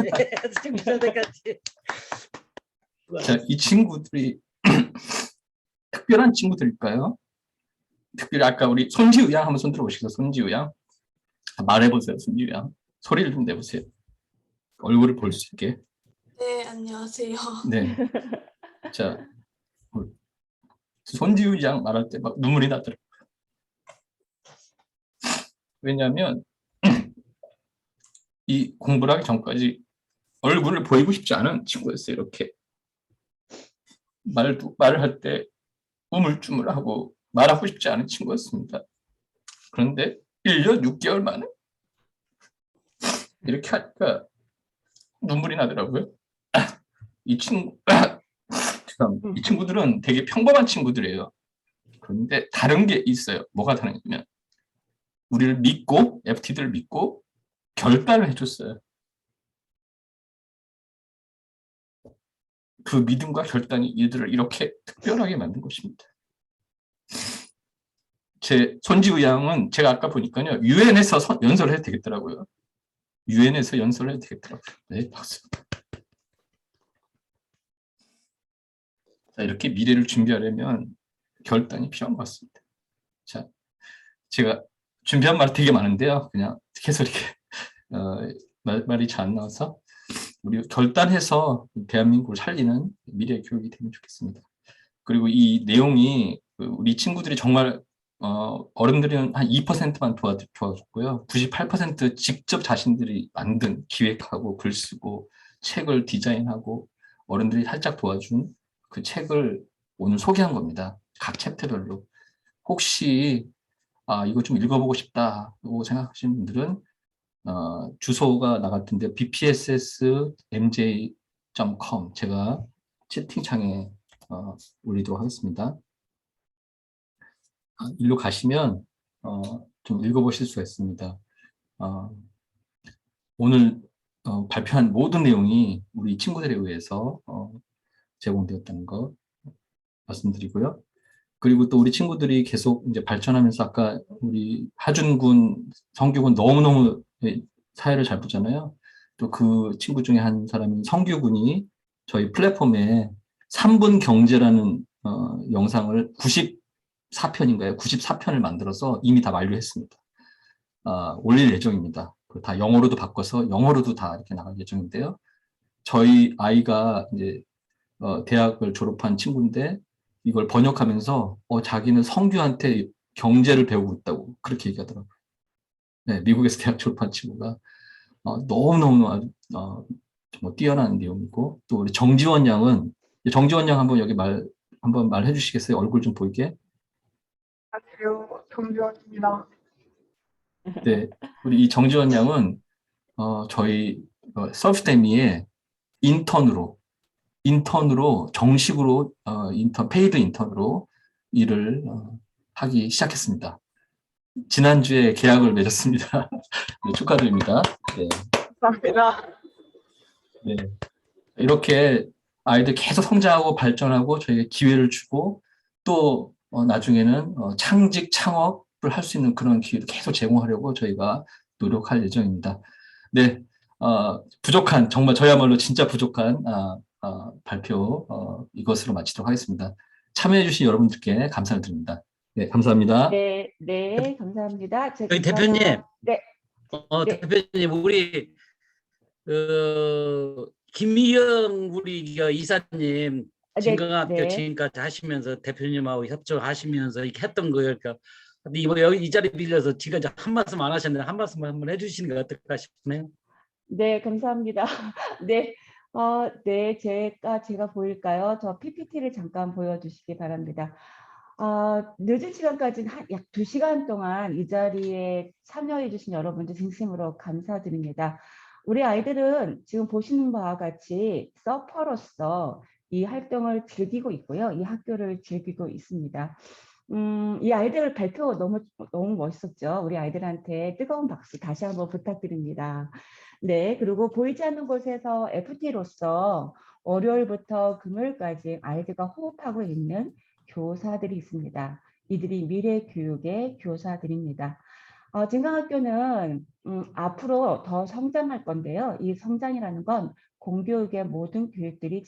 자, 이 친구들이 특별한 친구들일까요? 특별히 아까 우리 손지우 양 한번 손 들어보시겠어요? 손지우 양 말해보세요. 손지우 양 소리를 좀 내보세요. 얼굴을 볼 수 있게. 네, 안녕하세요. 네. 자, 손지우 양 말할 때 막 눈물이 나더라고요. 왜냐하면 이 공부를 하기 전까지 얼굴을 보이고 싶지 않은 친구였어요. 이렇게 말을 할 때 우물쭈물하고 말하고 싶지 않은 친구였습니다. 그런데 1년 6개월 만에 이렇게 하니까 눈물이 나더라고요. 이 친구들은 되게 평범한 친구들이에요. 그런데 다른 게 있어요. 뭐가 다르냐면 우리를 믿고, FT들을 믿고 결단을 해줬어요. 그 믿음과 결단이 얘들을 이렇게 특별하게 만든 것입니다. 제 손지우 양은 제가 아까 보니까요. 유엔에서 연설을 해도 되겠더라고요. 유엔에서 연설을 해도 되겠더라고요. 네, 박수. 자, 이렇게 미래를 준비하려면 결단이 필요한 것 같습니다. 자, 제가 준비한 말 되게 많은데요. 그냥 계속 이렇게 말이 잘 안 나와서 우리 결단해서 대한민국을 살리는 미래 교육이 되면 좋겠습니다. 그리고 이 내용이 우리 친구들이 정말 어른들은 한 2%만 도와줬고요. 98% 직접 자신들이 만든, 기획하고 글 쓰고 책을 디자인하고 어른들이 살짝 도와준 그 책을 오늘 소개한 겁니다. 각 챕터별로. 혹시 이거 좀 읽어보고 싶다고 생각하시는 분들은 주소가 나갈 텐데 bpssmj.com 제가 채팅창에 올리도록 하겠습니다. 일로 가시면 좀 읽어보실 수가 있습니다. 오늘 발표한 모든 내용이 우리 친구들에 의해서 제공되었다는 거 말씀드리고요. 그리고 또 우리 친구들이 계속 이제 발전하면서 아까 우리 하준군, 성규군 너무너무 사회를 잘 보잖아요. 또 그 친구 중에 한 사람이 성규군이 저희 플랫폼에 3분 경제라는 영상을 94편인가요? 94편을 만들어서 이미 다 완료했습니다. 올릴 예정입니다. 다 영어로도 바꿔서 영어로도 다 이렇게 나갈 예정인데요. 저희 아이가 이제 대학을 졸업한 친구인데 이걸 번역하면서 자기는 성규한테 경제를 배우고 있다고 그렇게 얘기하더라고요. 네, 미국에서 대학 졸업한 친구가 너무너무 정말 뛰어난 내용이고 또 우리 정지원 양은 정지원 양 한번 여기 한번 말해 주시겠어요? 얼굴 좀 보이게. 안녕하세요. 정지원입니다. 네, 우리 이 정지원 양은 저희 서브스테미에 인턴으로 정식으로 페이드 인턴으로 일을 하기 시작했습니다. 지난주에 계약을 맺었습니다. 네, 축하드립니다. 네. 감사합니다. 네. 이렇게 아이들 계속 성장하고 발전하고 저희가 기회를 주고 또 나중에는 창직 창업을 할 수 있는 그런 기회를 계속 제공하려고 저희가 노력할 예정입니다. 네, 부족한 정말 저야말로 진짜 부족한 발표 이것으로 마치도록 하겠습니다. 참여해주신 여러분들께 감사를 드립니다. 네, 감사합니다. 네, 네, 감사합니다. 저희 대표님, 네. 네. 대표님 우리 김미영 우리 이사님 진강학교 네. 지금까지 하시면서 대표님하고 협조하시면서 이렇게 했던 거예요. 그러니까 근데 이번 여기 이 자리 빌려서 지금 한 말씀 안 하셨는데 한 말씀 한번 해주시는 게 어떨까 싶네요. 네, 감사합니다. 네, 네, 제가 보일까요? 저 PPT를 잠깐 보여주시기 바랍니다. 늦은 시간까지 약 2시간 동안 이 자리에 참여해 주신 여러분들 진심으로 감사드립니다. 우리 아이들은 지금 보시는 바와 같이 서퍼로서 이 활동을 즐기고 있고요. 이 학교를 즐기고 있습니다. 이 아이들 발표 너무 멋있었죠. 우리 아이들한테 뜨거운 박수 다시 한번 부탁드립니다. 네, 그리고 보이지 않는 곳에서 FT로서 월요일부터 금요일까지 아이들과 호흡하고 있는 교사들이 있습니다. 이들이 미래 교육의 교사들입니다. 진강학교는 앞으로 더 성장할 건데요. 이 성장이라는 건 공교육의 모든 교육들이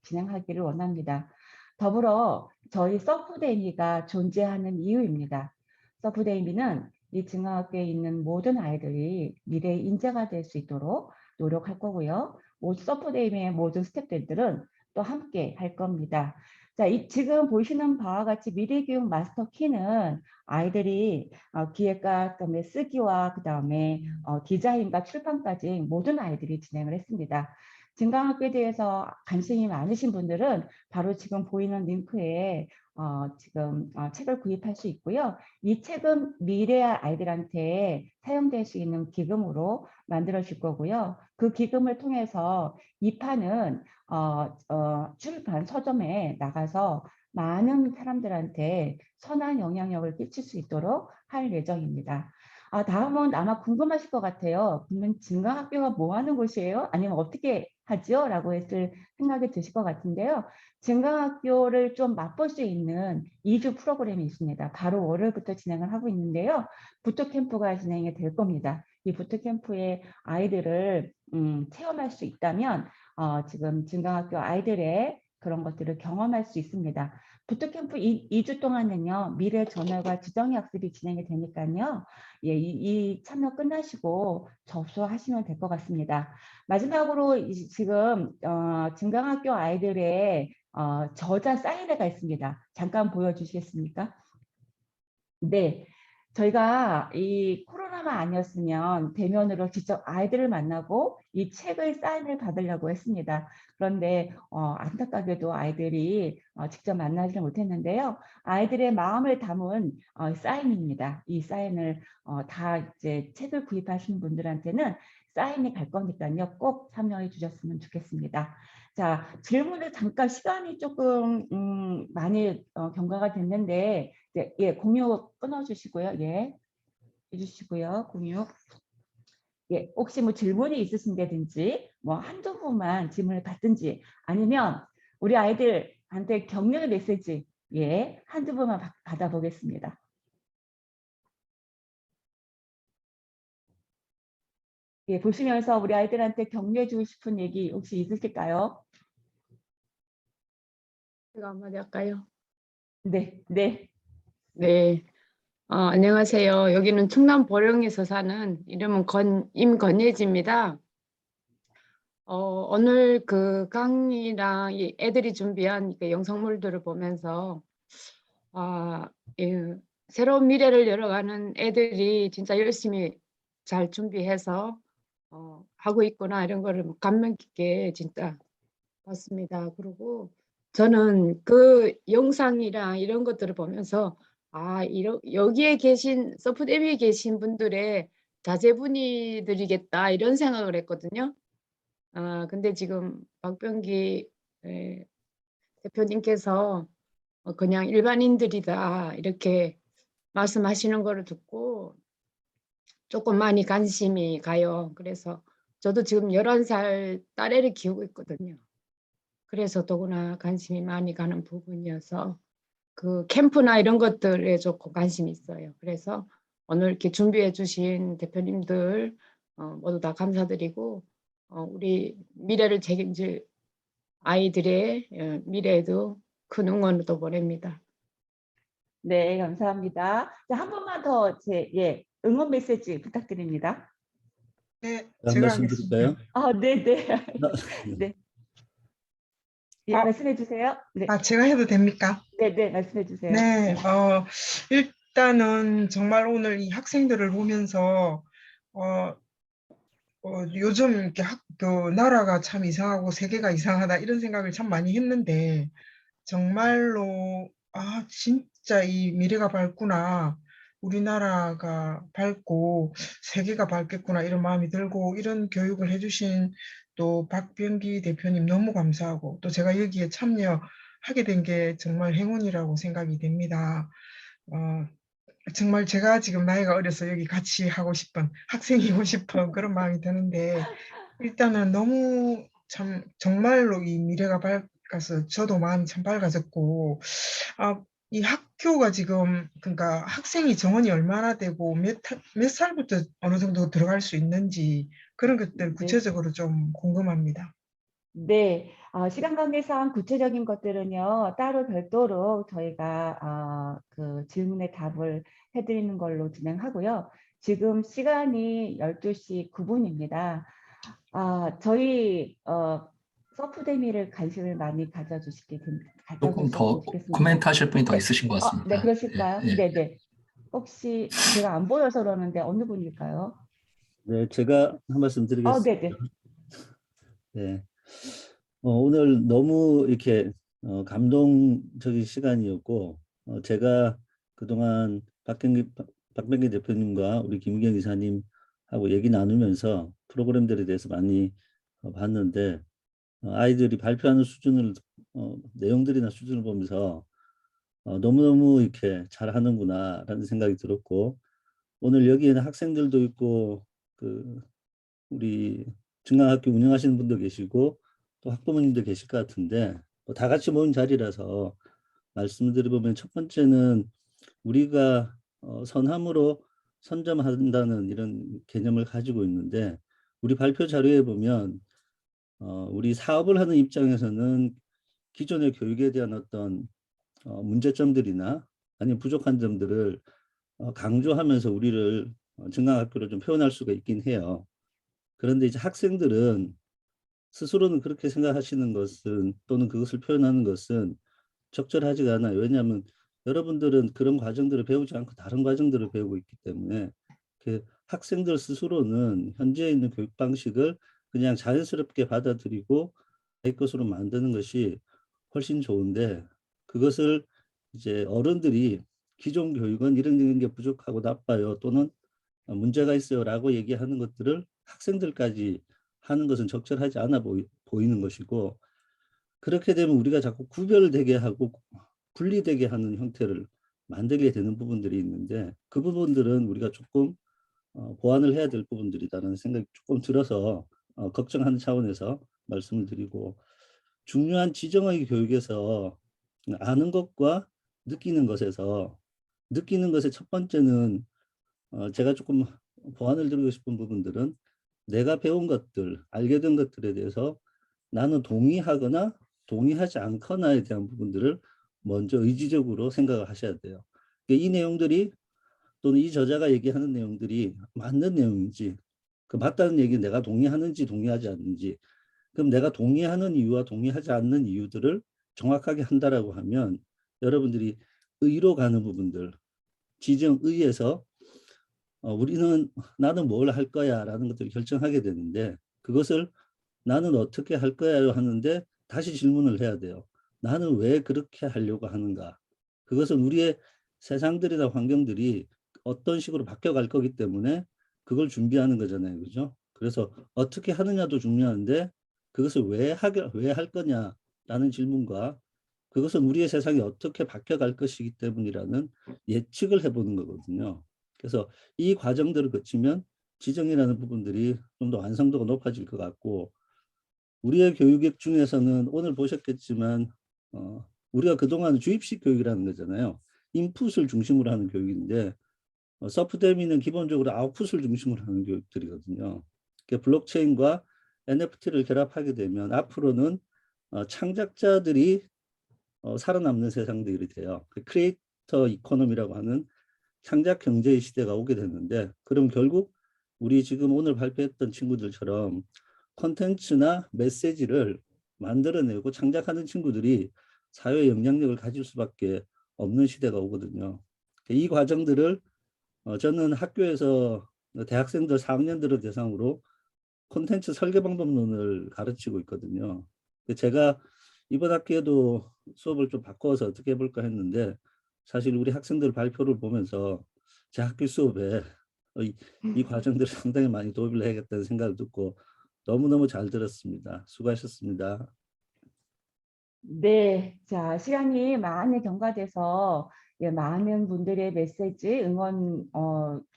진행하기를 원합니다. 더불어 저희 서프데이미가 존재하는 이유입니다. 서프데이미는 이 진강학교에 있는 모든 아이들이 미래의 인재가 될 수 있도록 노력할 거고요. 서프데이미의 모든 스태프들은 또 함께 할 겁니다. 자, 지금 보시는 바와 같이 미래교육 마스터 키는 아이들이 기획과 그다음에 쓰기와 그다음에 디자인과 출판까지 모든 아이들이 진행을 했습니다. 진강학교에 대해서 관심이 많으신 분들은 바로 지금 보이는 링크에 지금 책을 구입할 수 있고요. 이 책은 미래 아이들한테 사용될 수 있는 기금으로 만들어질 거고요. 그 기금을 통해서 이 판은 출판 서점에 나가서 많은 사람들한테 선한 영향력을 끼칠 수 있도록 할 예정입니다. 다음은 아마 궁금하실 것 같아요. 그러면 진강학교가 뭐 하는 곳이에요? 아니면 어떻게 하죠? 라고 했을 생각이 드실 것 같은데요. 진강학교를 좀 맛볼 수 있는 2주 프로그램이 있습니다. 바로 월요일부터 진행을 하고 있는데요. 부트캠프가 진행이 될 겁니다. 이 부트캠프의 아이들을 체험할 수 있다면 지금 진강학교 아이들의 그런 것들을 경험할 수 있습니다. 부트캠프 2주 동안은요, 미래 전월과 지정의 학습이 진행이 되니까요. 예, 이 참여 끝나시고 접수하시면 될 것 같습니다. 마지막으로 지금 증강학교 아이들의 저자 사인회가 있습니다. 잠깐 보여주시겠습니까? 네. 저희가 이 코로나만 아니었으면 대면으로 직접 아이들을 만나고 이 책을 사인을 받으려고 했습니다. 그런데 안타깝게도 아이들이 직접 만나지는 못했는데요. 아이들의 마음을 담은 사인입니다. 이 사인을 다 이제 책을 구입하시는 분들한테는 사인이 갈 거니까요. 꼭 참여해 주셨으면 좋겠습니다. 자, 질문을 잠깐 시간이 조금 많이 경과가 됐는데 예, 공유 끊어주시고요. 예, 해주시고요. 공유. 예, 혹시 뭐 질문이 있으신다든지 뭐 한두 분만 질문을 받든지 아니면 우리 아이들한테 격려의 메시지 예, 한두 분만 받아보겠습니다. 예, 보시면서 우리 아이들한테 격려해 주고 싶은 얘기 혹시 있으실까요? 제가 한마디 할까요? 네, 네. 네. 안녕하세요. 여기는 충남 보령에서 사는 이름은 임건예지입니다. 오늘 그 강의랑 이 애들이 준비한 그 영상물들을 보면서 예, 새로운 미래를 열어가는 애들이 진짜 열심히 잘 준비해서 하고 있구나 이런 거를 감명 깊게 진짜 봤습니다. 그리고 저는 그 영상이랑 이런 것들을 보면서 여기에 계신 서프대미에 계신 분들의 자제분이들이겠다 이런 생각을 했거든요. 근데 지금 박병기 대표님께서 그냥 일반인들이다 이렇게 말씀하시는 거를 듣고 조금 많이 관심이 가요. 그래서 저도 지금 11살 딸애를 키우고 있거든요. 그래서 더구나 관심이 많이 가는 부분이어서 그 캠프나 이런 것들에 조금 관심이 있어요. 그래서 오늘 이렇게 준비해 주신 대표님들 모두 다 감사드리고 우리 미래를 책임질 아이들의 미래에도 큰 응원을 또 보냅니다. 네, 감사합니다. 자, 한 번만 더 응원 메시지 부탁드립니다. 네, 한 제가 말씀 하겠습니다. 드릴까요? 네, 네. 네. 예, 말씀해 주세요. 네. 제가 해도 됩니까? 네, 네, 말씀해 주세요. 네, 일단은 정말 오늘 이 학생들을 보면서 요즘 이렇게 나라가 참 이상하고 세계가 이상하다 이런 생각을 참 많이 했는데 정말로 진짜 이 미래가 밝구나. 우리나라가 밝고 세계가 밝겠구나 이런 마음이 들고 이런 교육을 해주신 또 박병기 대표님 너무 감사하고 또 제가 여기에 참여하게 된 게 정말 행운이라고 생각이 됩니다. 정말 제가 지금 나이가 어려서 여기 같이 하고 싶은 학생이고 싶은 그런 마음이 드는데 일단은 너무 참 정말로 이 미래가 밝아서 저도 마음이 참 밝아졌고 이 학교가 지금 그러니까 학생이 정원이 얼마나 되고 몇 살부터 어느 정도 들어갈 수 있는지 그런 것들 구체적으로 좀 궁금합니다. 네, 시간 관계상 구체적인 것들은요, 따로 별도로 저희가 그 질문에 답을 해드리는 걸로 진행하고요. 지금 시간이 12시 9분입니다. 저희 서프데미를 관심을 많이 조금 더 코멘트 하실 분이 더 있으신 것 같습니다. 네, 그러실까요? 네, 네, 네. 혹시 제가 안 보여서 그러는데 어느 분일까요? 네, 제가 한 말씀 드리겠습니다. 네, 네. 네. 오늘 너무 이렇게 감동적인 시간이었고 제가 그동안 박병기 대표님과 우리 김경 이사님하고 얘기 나누면서 프로그램들에 대해서 많이 봤는데 아이들이 발표하는 수준을 내용들이나 수준을 보면서 너무너무 이렇게 잘하는구나 라는 생각이 들었고 오늘 여기에는 학생들도 있고 그 우리 중앙학교 운영하시는 분도 계시고 또 학부모님도 계실 것 같은데 다 같이 모인 자리라서 말씀드려보면 첫 번째는 우리가 선함으로 선점한다는 이런 개념을 가지고 있는데 우리 발표 자료에 보면 우리 사업을 하는 입장에서는 기존의 교육에 대한 어떤 문제점들이나 아니면 부족한 점들을 강조하면서 우리를 증강학교를 좀 표현할 수가 있긴 해요. 그런데 이제 학생들은 스스로는 그렇게 생각하시는 것은 또는 그것을 표현하는 것은 적절하지가 않아요. 왜냐하면 여러분들은 그런 과정들을 배우지 않고 다른 과정들을 배우고 있기 때문에 그 학생들 스스로는 현재 있는 교육 방식을 그냥 자연스럽게 받아들이고 자기 것으로 만드는 것이 훨씬 좋은데 그것을 이제 어른들이 기존 교육은 이런 게 부족하고 나빠요 또는 문제가 있어요라고 얘기하는 것들을 학생들까지 하는 것은 적절하지 않아 보이는 것이고 그렇게 되면 우리가 자꾸 구별되게 하고 분리되게 하는 형태를 만들게 되는 부분들이 있는데 그 부분들은 우리가 조금 보완을 해야 될 부분들이다라는 생각이 조금 들어서 걱정하는 차원에서 말씀을 드리고 중요한 지정학의 교육에서 아는 것과 느끼는 것에서 느끼는 것의 첫 번째는 제가 조금 보완을 드리고 싶은 부분들은 내가 배운 것들, 알게 된 것들에 대해서 나는 동의하거나 동의하지 않거나에 대한 부분들을 먼저 의지적으로 생각을 하셔야 돼요. 이 내용들이 또는 이 저자가 얘기하는 내용들이 맞는 내용인지 그 맞다는 얘기는 내가 동의하는지 동의하지 않는지 그럼 내가 동의하는 이유와 동의하지 않는 이유들을 정확하게 한다라고 하면 여러분들이 의로 가는 부분들 지정의에서 나는 뭘 할 거야 라는 것들을 결정하게 되는데 그것을 나는 어떻게 할 거야 하는데 다시 질문을 해야 돼요. 나는 왜 그렇게 하려고 하는가? 그것은 우리의 세상들이나 환경들이 어떤 식으로 바뀌어갈 거기 때문에 그걸 준비하는 거잖아요. 그죠? 그래서 어떻게 하느냐도 중요한데 그것을 왜 할 거냐라는 질문과 그것은 우리의 세상이 어떻게 바뀌어갈 것이기 때문이라는 예측을 해보는 거거든요. 그래서 이 과정들을 거치면 지정이라는 부분들이 좀 더 완성도가 높아질 것 같고 우리의 교육 중에서는 오늘 보셨겠지만 우리가 그동안 주입식 교육이라는 거잖아요. 인풋을 중심으로 하는 교육인데 서프데미는 기본적으로 아웃풋을 중심으로 하는 교육들이거든요. 블록체인과 NFT를 결합하게 되면 앞으로는 창작자들이 살아남는 세상들이 돼요. 크리에이터 이코노미라고 하는 창작 경제의 시대가 오게 됐는데 그럼 결국 우리 지금 오늘 발표했던 친구들처럼 콘텐츠나 메시지를 만들어내고 창작하는 친구들이 사회에 영향력을 가질 수밖에 없는 시대가 오거든요. 이 과정들을 저는 학교에서 대학생들 4학년들을 대상으로 콘텐츠 설계 방법론을 가르치고 있거든요. 제가 이번 학기에도 수업을 좀 바꿔서 어떻게 해볼까 했는데 사실 우리 학생들 발표를 보면서 제 학교 수업에 이 과정들을 상당히 많이 도입을 해야겠다는 생각을 듣고 너무너무 잘 들었습니다. 수고하셨습니다. 네, 자, 시간이 많이 경과돼서 많은 분들의 메시지, 응원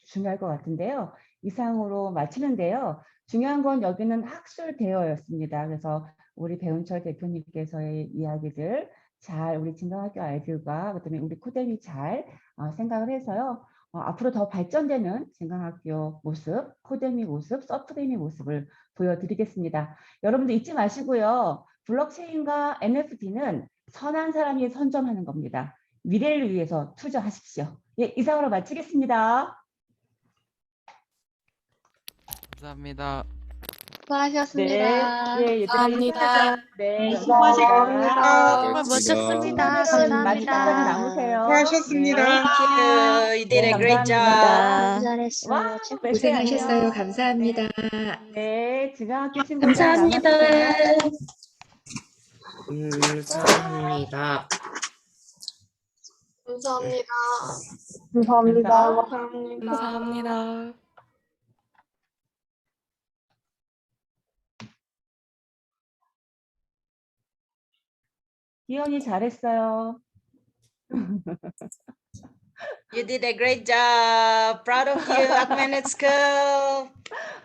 중요할 것 같은데요. 이상으로 마치는데요. 중요한 건 여기는 학술 대화였습니다. 그래서 우리 배운철 대표님께서의 이야기들 잘 우리 진강학교 아이들과 그다음에 우리 코데미 잘 생각을 해서요. 앞으로 더 발전되는 진강학교 모습, 코데미 모습, 서프데미 모습을 보여드리겠습니다. 여러분들 잊지 마시고요. 블록체인과 NFT는 선한 사람이 선점하는 겁니다. 미래를 위해서 투자하십시오. 예, 이상으로 마치겠습니다. 감사합니다. 수고하셨습니다. 네, 예, 얘들아 인사하자. 네, 수고하셨습니다. 정말 멋졌습니다. 감사합니다. 마지막까지 남으세요. 수고하셨습니다. 네. You did a great job. 감사합니다. 잘했어요. 와, 최고. 메시 고생하셨어요. 안녕. 감사합니다. 네, 지강학교 친구들 감사합니다. 남았어요. 감사합니다. 감사합니다. 감사합니다. 감사합니다. 기현이 잘했어요. You did a great job. Proud of you, Augmented School.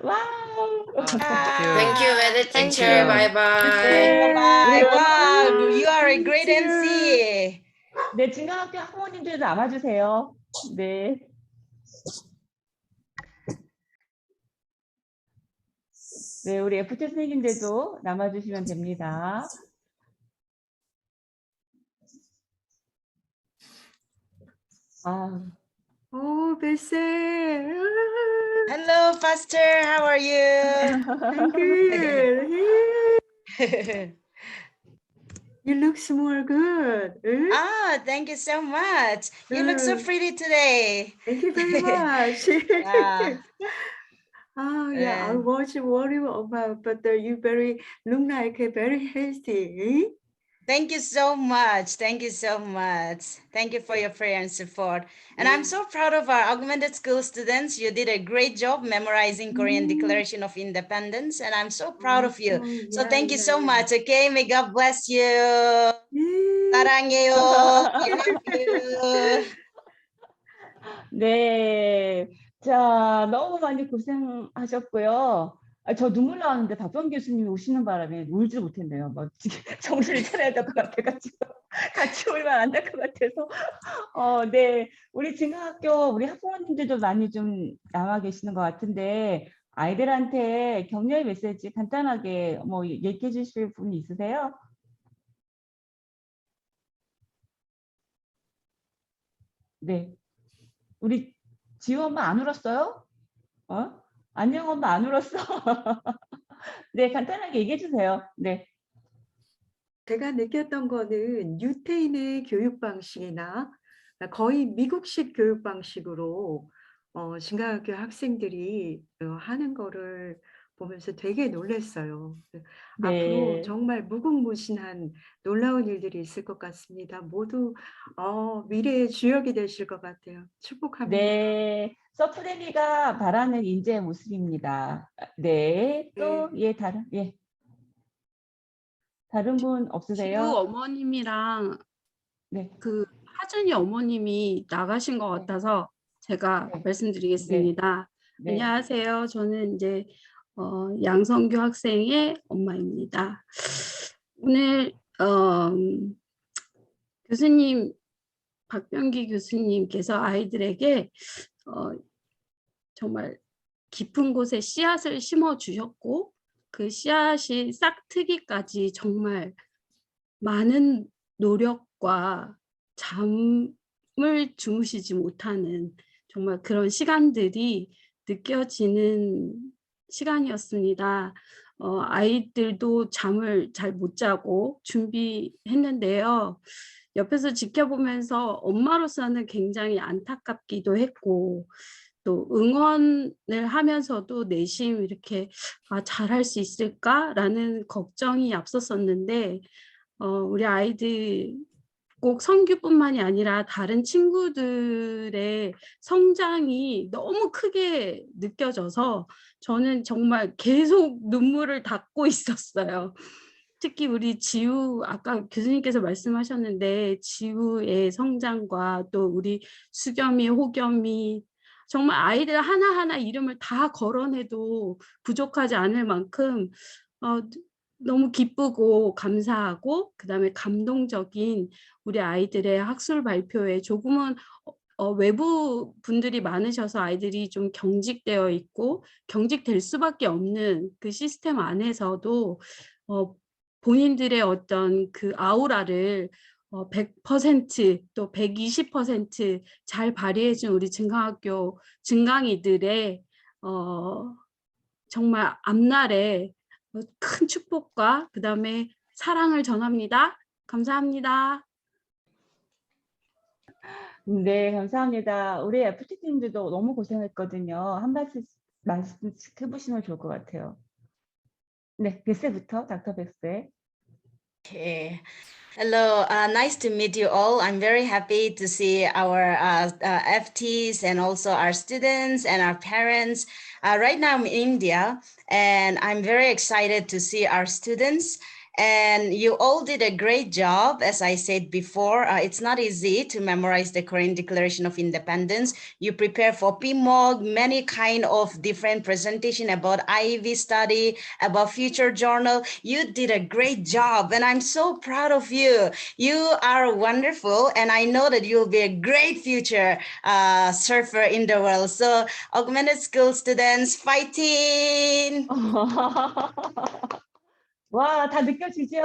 와우. Thank you, Edit teacher. Bye bye. 네. Bye. 우리 Wow, you are a great MC. 네, 진강학교 학부모님들 남아주세요. 네. 네, 우리 FT 선생님들도 남아주시면 됩니다. 아, Oh, Bessel. Hello, Pastor. How are you? I'm good. You look more good. Ah, thank you so much. You look so pretty today. Thank you very much. Yeah. Oh, yeah, I was worried about, but you look like very healthy. Thank you so much. Thank you so much. Thank you for your prayer and support. And I'm so proud of our augmented school students. You did a great job memorizing Korean Declaration of Independence, and I'm so proud of you. So thank you so much. Okay, may God bless you. 사랑해요. I love you. 네. 자, 너무 많이 고생하셨고요. 저 눈물 나왔는데 박범 교수님이 오시는 바람에 울지 못했네요. 막 지금 정신을 차려야 될 것 같아가지고 같이 울면 안 될 것 같아서. 네. 우리 진강학교 우리 학부모님들도 많이 좀 남아 계시는 것 같은데 아이들한테 격려의 메시지 간단하게 뭐 얘기해 주실 분이 있으세요? 네. 우리 지우 엄마 안 울었어요? 안녕 엄마 안 울었어? 네, 간단하게 얘기해 주세요. 네. 제가 느꼈던 거는 유태인의 교육 방식이나 거의 미국식 교육 방식으로 진강학교 학생들이 하는 거를 보면서 되게 놀랐어요. 앞으로 네. 정말 무궁무진한 놀라운 일들이 있을 것 같습니다. 모두 미래의 주역이 되실 것 같아요. 축복합니다. 네. 서프레미가 바라는 인재의 모습입니다. 네. 또 다른 분 지우 없으세요? 어머님이랑 네. 그 하준이 어머님이 나가신 것 같아서 제가 말씀드리겠습니다. 네. 안녕하세요. 저는 이제 양성규 학생의 엄마입니다. 오늘 교수님 박병기 교수님께서 아이들에게 정말 깊은 곳에 씨앗을 심어 주셨고 그 씨앗이 싹트기까지 정말 많은 노력과 잠을 주무시지 못하는 정말 그런 시간들이 느껴지는 시간이었습니다. 아이들도 잠을 잘 못 자고 준비했는데요. 옆에서 지켜보면서 엄마로서는 굉장히 안타깝기도 했고 또 응원을 하면서도 내심 이렇게 잘할 수 있을까라는 걱정이 앞섰었는데 우리 아이들 꼭 성규뿐만이 아니라 다른 친구들의 성장이 너무 크게 느껴져서 저는 정말 계속 눈물을 닦고 있었어요. 특히 우리 지우 아까 교수님께서 말씀하셨는데 지우의 성장과 또 우리 수겸이, 호겸이 정말 아이들 하나하나 이름을 다 거론해도 부족하지 않을 만큼 너무 기쁘고 감사하고 그다음에 감동적인 우리 아이들의 학술 발표에 조금은 외부 분들이 많으셔서 아이들이 좀 경직되어 있고 경직될 수밖에 없는 그 시스템 안에서도 본인들의 어떤 그 아우라를 100%또 120% 발휘해 준 우리 진강학교 진강이들의 정말 앞날에 큰 축복과 그다음에 사랑을 전합니다. 감사합니다. 네, 감사합니다. 우리 FT팀들도 너무 고생했거든요. 한 말씀 해보시면 좋을 것 같아요. 네, 벳세부터 닥터 벳세. Okay. Hello, nice to meet you all. I'm very happy to see our FTs and also our students and our parents. Right now I'm in India and I'm very excited to see our students. And you all did a great job. As I said before, it's not easy to memorize the Korean Declaration of Independence. You prepare for PMOG, many kind of different presentation about IEV study, about future journal. You did a great job and I'm so proud of you. You are wonderful and I know that you'll be a great future surfer in the world. So augmented school students, fighting! 와, 다 느껴지죠?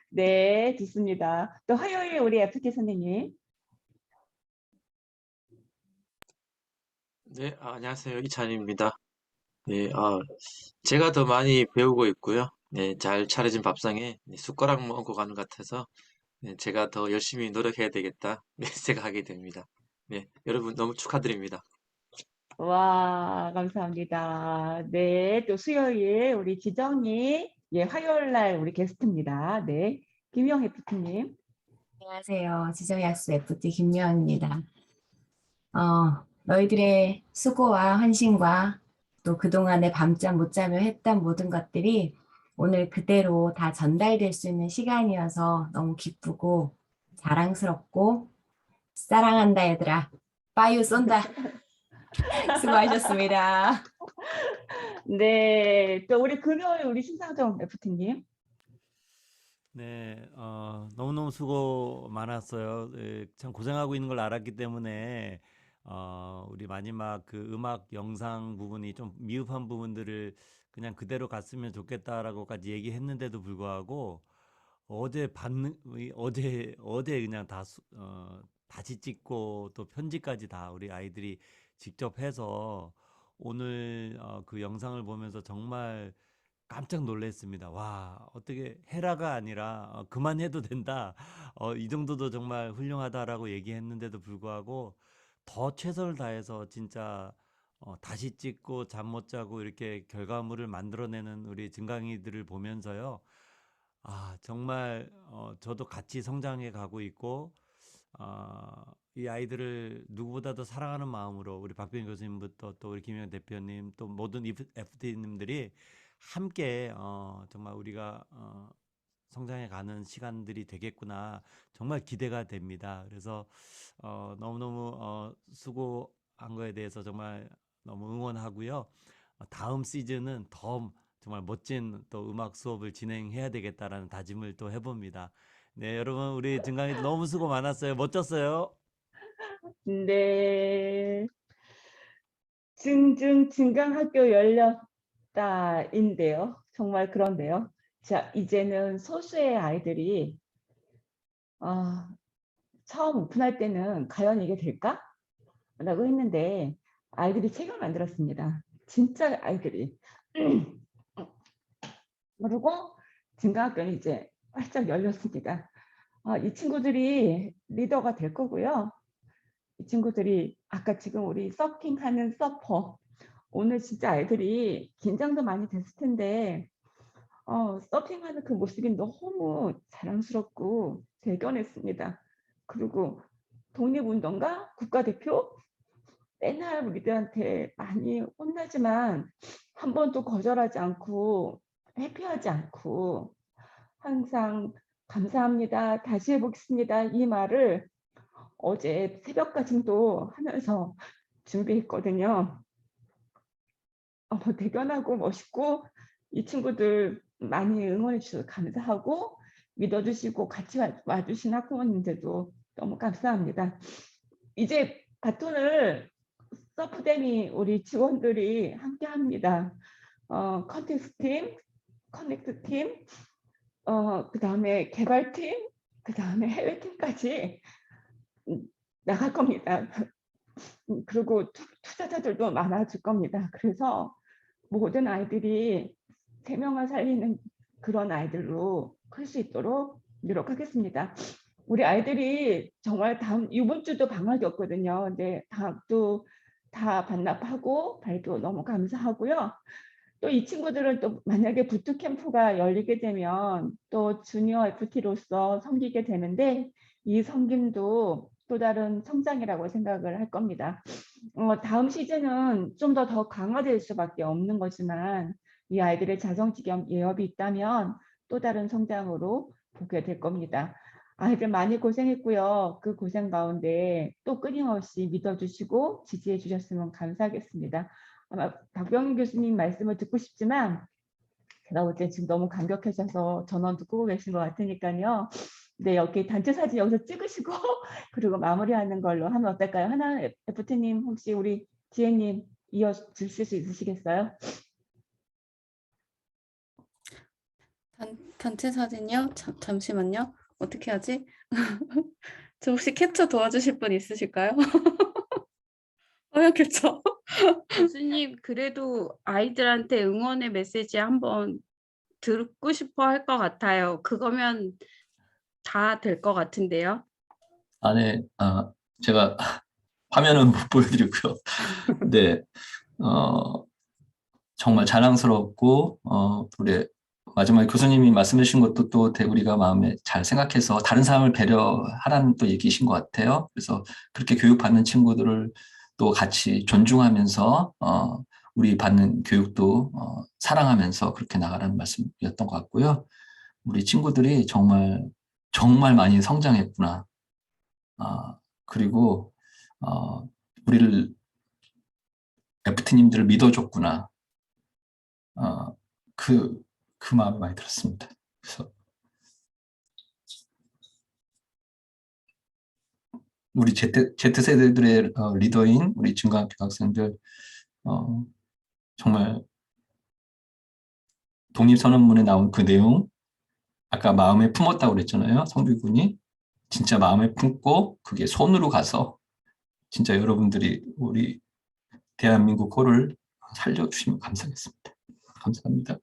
네, 좋습니다. 또 화요일 우리 FT 선생님. 네, 안녕하세요. 이찬입니다. 네, 제가 더 많이 배우고 있고요. 네, 잘 차려진 밥상에 숟가락만 얹고 가는 것 같아서 네, 제가 더 열심히 노력해야 되겠다 네, 생각하게 됩니다. 네, 여러분 너무 축하드립니다. 와, 감사합니다. 네, 또 수요일 우리 지정이, 예, 화요일 날 우리 게스트입니다. 네, 김영 FT님. 안녕하세요. 지정의 학습 FT 김여은입니다. 너희들의 수고와 헌신과 또 그동안에 밤잠 못 자며 했던 모든 것들이 오늘 그대로 다 전달될 수 있는 시간이어서 너무 기쁘고 자랑스럽고 사랑한다 얘들아. 빠유 쏜다. 수고하셨습니다. 네, 또 우리 금요일 우리 신상정 FT님. 네, 너무너무 수고 많았어요. 예, 참 고생하고 있는 걸 알았기 때문에, 우리 마지막 그 음악 영상 부분이 좀 미흡한 부분들을 그냥 그대로 갔으면 좋겠다라고까지 얘기했는데도 불구하고, 어제 그냥 다시 찍고 또 편집까지 다 우리 아이들이 직접 해서 오늘 그 영상을 보면서 정말 깜짝 놀랐습니다. 와, 어떻게 헤라가 아니라 그만해도 된다. 이 정도도 정말 훌륭하다라고 얘기했는데도 불구하고 더 최선을 다해서 진짜 다시 찍고 잠 못 자고 이렇게 결과물을 만들어내는 우리 증강이들을 보면서요. 정말 저도 같이 성장해 가고 있고 이 아이들을 누구보다도 사랑하는 마음으로 우리 박병희 교수님부터 또 우리 김영 대표님 또 모든 FT님들이 함께 정말 우리가 성장해 가는 시간들이 되겠구나 정말 기대가 됩니다. 그래서 너무너무 수고한 거에 대해서 정말 너무 응원하고요. 다음 시즌은 더 정말 멋진 또 음악 수업을 진행해야 되겠다라는 다짐을 또 해봅니다. 네, 여러분 우리 증강이들 너무 수고 많았어요. 멋졌어요. 네, 증강학교 열렸다인데요. 정말 그런데요. 자, 이제는 소수의 아이들이 처음 오픈할 때는 과연 이게 될까? 라고 했는데 아이들이 책을 만들었습니다. 진짜 아이들이. 그리고 증강학교는 이제 활짝 열렸습니다. 이 친구들이 리더가 될 거고요. 이 친구들이 아까 지금 우리 서핑하는 서퍼 오늘 진짜 아이들이 긴장도 많이 됐을 텐데 서핑하는 그 모습이 너무 자랑스럽고 대견했습니다. 그리고 독립운동가 국가대표 맨날 우리들한테 많이 혼나지만 한 번도 거절하지 않고 회피하지 않고 항상 감사합니다. 다시 해보겠습니다. 이 말을 어제 새벽까지도 하면서 준비했거든요. 대견하고 멋있고 이 친구들 많이 응원해 주셔서 감사하고 믿어주시고 같이 와주신 학부모님들도 너무 감사합니다. 이제 바톤을 서프데미 우리 직원들이 함께 합니다. 컨텍스트 팀, 커넥트 팀, 그 다음에 개발팀, 그 다음에 해외팀까지 나갈 겁니다. 그리고 투자자들도 많아질 겁니다. 그래서 모든 아이들이 생명을 살리는 그런 아이들로 클 수 있도록 노력하겠습니다. 우리 아이들이 정말 이번 주도 방학이었거든요. 근데 방학도 다 반납하고 발표 너무 감사하고요. 또 이 친구들은 또 만약에 부트캠프가 열리게 되면 또 주니어 FT로서 섬기게 되는데 이 섬김도 또 다른 성장이라고 생각을 할 겁니다. 다음 시즌은 좀 더 강화될 수밖에 없는 거지만 이 아이들의 자성지경 예업이 있다면 또 다른 성장으로 보게 될 겁니다. 아이들 많이 고생했고요. 그 고생 가운데 또 끊임없이 믿어주시고 지지해 주셨으면 감사하겠습니다. 아마 박병희 교수님 말씀을 듣고 싶지만 제가 어제 지금 너무 감격하셔서 전원도 끄고 계신 것 같으니까요. 네, 여기 단체 사진 여기서 찍으시고 그리고 마무리하는 걸로 하면 어떨까요? 하나 FT님 혹시 우리 지혜님 이어주실 수 있으시겠어요? 단체 사진요? 잠시만요. 어떻게 하지? 저 혹시 캡처 도와주실 분 있으실까요? 하겠죠. 교수님, 그래도 아이들한테 응원의 메시지 한번 듣고 싶어 할 것 같아요. 그거면 다 될 것 같은데요. 네, 제가 화면은 못 보여드리고요. 네, 정말 자랑스럽고, 우리 마지막에 교수님이 말씀해 주신 것도 또 우리가 마음에 잘 생각해서 다른 사람을 배려하라는 또 얘기이신 것 같아요. 그래서 그렇게 교육받는 친구들을 또 같이 존중하면서, 우리 받는 교육도 사랑하면서 그렇게 나가라는 말씀이었던 것 같고요. 우리 친구들이 정말, 정말 많이 성장했구나. 그리고, 우리를, FT님들을 믿어줬구나. 그 마음이 많이 들었습니다. 그래서 우리 Z세대들의 리더인 우리 중고학교 학생들 정말 독립선언문에 나온 그 내용 아까 마음에 품었다고 그랬잖아요. 성규 군이 진짜 마음에 품고 그게 손으로 가서 진짜 여러분들이 우리 대한민국 호를 살려주시면 감사하겠습니다. 감사합니다.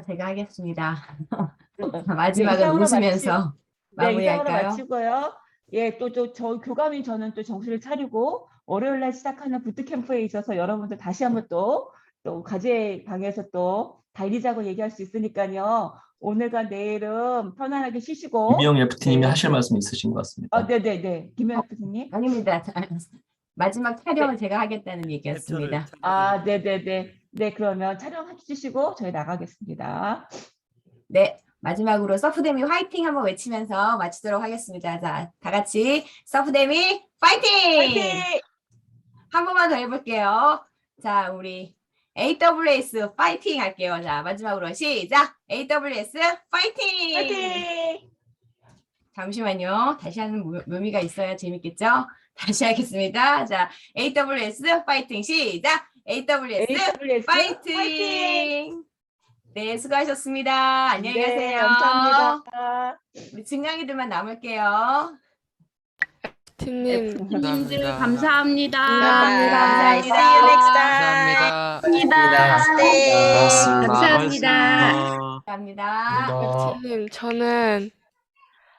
제가 하겠습니다. 네, 마지막은 이상으로 웃으면서 이상으로 마무리할까요? 마치고요. 예, 저 교감이 저는 또 정신을 차리고 월요일 날 시작하는 부트캠프에 있어서 여러분들 다시 한번 또 과제 방에서 또 달리자고 얘기할 수 있으니까요. 오늘과 내일은 편안하게 쉬시고. 김희영 FT님이 네. 하실 말씀 있으신 것 같습니다. 네네네. 김혜영 교수님. 아닙니다. 마지막 촬영을 제가 하겠다는 얘기였습니다. 네네네. 네, 그러면 촬영해주시고 저희 나가겠습니다. 네, 마지막으로 서프데미 화이팅 한번 외치면서 마치도록 하겠습니다. 자, 다 같이 서프데미 파이팅! 화이팅! 한 번만 더 해볼게요. 자, 우리 AWS 파이팅 할게요. 자, 마지막으로 시작! AWS 파이팅! 화이팅! 잠시만요. 다시 하는 묘미가 있어야 재밌겠죠? 다시 하겠습니다. 자, AWS 파이팅 시작! AWS 파이팅! 네, 수고하셨습니다. 안녕히 네, 가세요. 감사합니다. 우리 증강이들만 남을게요. 팀님 님들 감사합니다. Bye. See you next time. 감사합니다. 감사합니다. 팀님 저는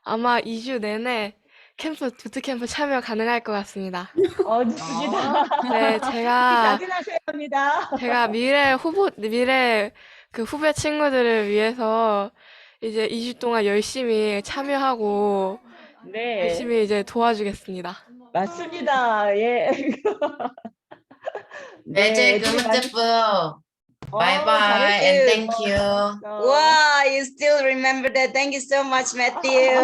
아마 2주 내내 부트캠프 참여 가능할 것 같습니다. 좋습니다. 네, 야근하셔야 합니다. 제가 미래 그 후배 친구들을 위해서 이제 2주 동안 열심히 참여하고 네. 열심히 이제 도와주겠습니다. 맞습니다. 예. 네, Bye bye and thank you. Wow, you still remember that. Thank you so much, Matthew.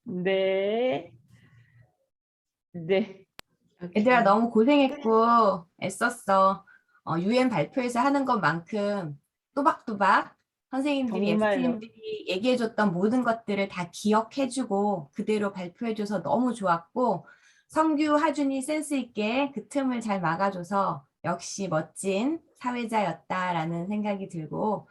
네. 네. 얘들아 너무 고생했고 애썼어. UN 발표에서 하는 것만큼 또박또박 선생님들이, 정말로. FT님들이 얘기해줬던 모든 것들을 다 기억해주고 그대로 발표해줘서 너무 좋았고 성규, 하준이 센스 있게 그 틈을 잘 막아줘서 역시 멋진 사회자였다라는 생각이 들고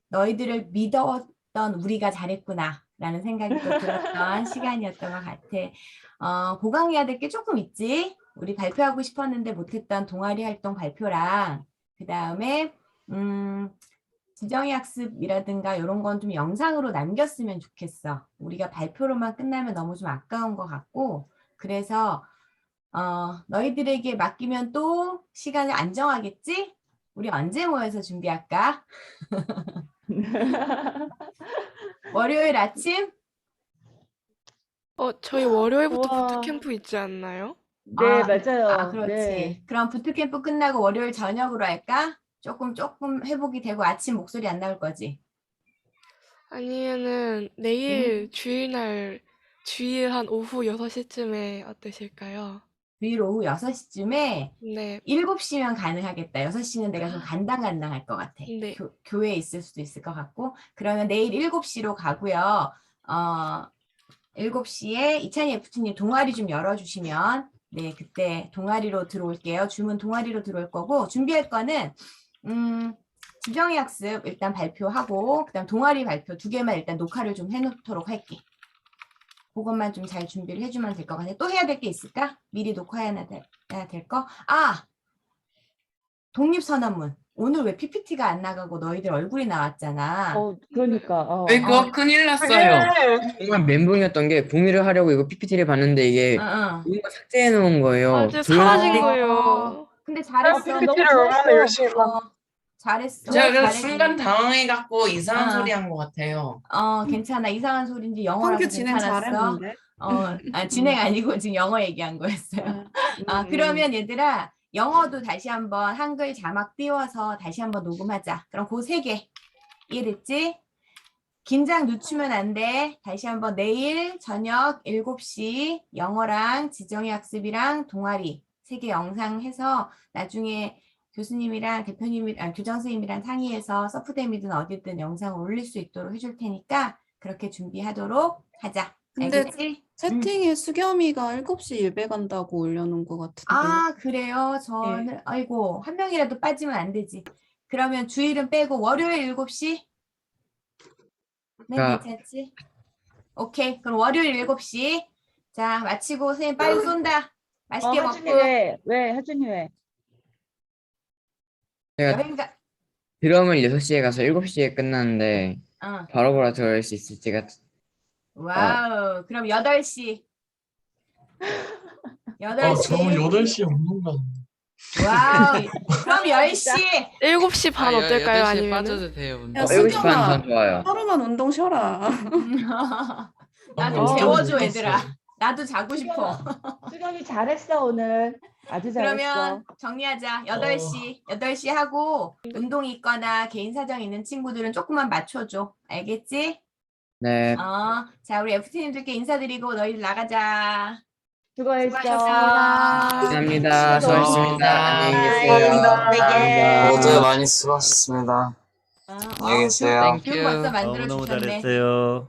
너희들을 믿었던 우리가 잘했구나 라는 생각이 또 들었던 시간이었던 것 같아. 보강해야 될 게 조금 있지. 우리 발표하고 싶었는데 못했던 동아리 활동 발표랑 그 다음에 지정의 학습이라든가 이런 건 좀 영상으로 남겼으면 좋겠어. 우리가 발표로만 끝나면 너무 좀 아까운 것 같고 그래서 너희들에게 맡기면 또 시간을 안 정하겠지? 우리 언제 모여서 준비할까? 월요일 아침? 저희 월요일부터 부트캠프 있지 않나요? 네, 맞아요. 그렇지. 네. 그럼 부트캠프 끝나고 월요일 저녁으로 할까? 조금 회복이 되고 아침 목소리 안 나올 거지? 아니면은 내일 주일 한 오후 6시쯤에 어떠실까요? 주일 오후 6시쯤에 네. 7시면 가능하겠다. 6시는 내가 좀 간당간당할 것 같아. 네. 교회에 있을 수도 있을 것 같고 그러면 내일 7시로 가고요. 7시에 이찬희 FT님 동아리 좀 열어주시면 네 그때 동아리로 들어올게요. 주문 동아리로 들어올 거고 준비할 거는 지정의 학습 일단 발표하고 그다음 동아리 발표 2개만 일단 녹화를 좀 해놓도록 할게. 그것만 좀 잘 준비를 해주면 될 것 같아. 또 해야 될 게 있을까? 미리 녹화해야 될 거? 아! 독립선언문. 오늘 왜 PPT가 안 나가고 너희들 얼굴이 나왔잖아. 그러니까. 그거 큰일 났어요. 정말 멘붕이었던 게 공유를 하려고 이거 PPT를 봤는데 이게 이거 삭제해 놓은 거예요. 맞아, 사라진 조용히 거예요. 근데 잘했어. PPT를 얼마나 열심히 잘했어. 제가 그 잘했어. 순간 당황해갖고 이상한 어. 소리 한 것 같아요. 괜찮아. 이상한 소리인지 영어라서 성규 진행 괜찮았어. 잘했는데. 진행 아니고 지금 영어 얘기한 거였어요. 그러면 얘들아, 영어도 다시 한번 한글 자막 띄워서 다시 한번 녹음하자. 그럼 그 3개. 이해됐지? 긴장 늦추면 안 돼. 다시 한번 내일 저녁 7시 영어랑 지정의 학습이랑 동아리 3개 영상 해서 나중에 교수님이랑 대표님이랑 교장 선생님이랑 상의해서 서프데미든 어디든 영상을 올릴 수 있도록 해줄 테니까 그렇게 준비하도록 하자. 근데 알겠지? 채팅에 수겸이가 7시 예배 간다고 올려놓은 것 같은데. 아, 그래요? 저는 아이고 한 명이라도 빠지면 안 되지. 그러면 주일은 빼고 월요일 7시? 네, 괜찮지? 오케이. 그럼 월요일 7시. 자, 마치고 선생님 빨리 쏜다. 맛있게 하준이 먹고. 왜? 하준이 왜? 제가 여행가. 드럼을 6시에 가서 7시에 끝났는데 바로 들어갈 수 있을지가 와우. 그럼 8시. 8시. 저 8시에 없는 거. 와우. 그럼 10시. 7시 반 어떨까요? 8시에 아니면 빠져도 돼요. 운동. 야, 7시 반 수겸아, 전 좋아요. 하루만 운동 쉬어라. 나 좀 재워줘 얘들아. 나도 자고 싶어. 수겸이 잘했어 오늘. 아주 잘했어. 그러면 정리하자. 8시 하고 운동 있거나 개인 사정 있는 친구들은 조금만 맞춰줘. 알겠지? 네. 자, 우리 FT님들께 인사드리고 너희들 나가자. 수고했어. 감사합니다. 수고하셨습니다. 안녕히 계세요. 모두 많이 수고하셨습니다. 안녕히 계세요. 뷰 벌써 너무너무 만들어주셨네. 잘했어요.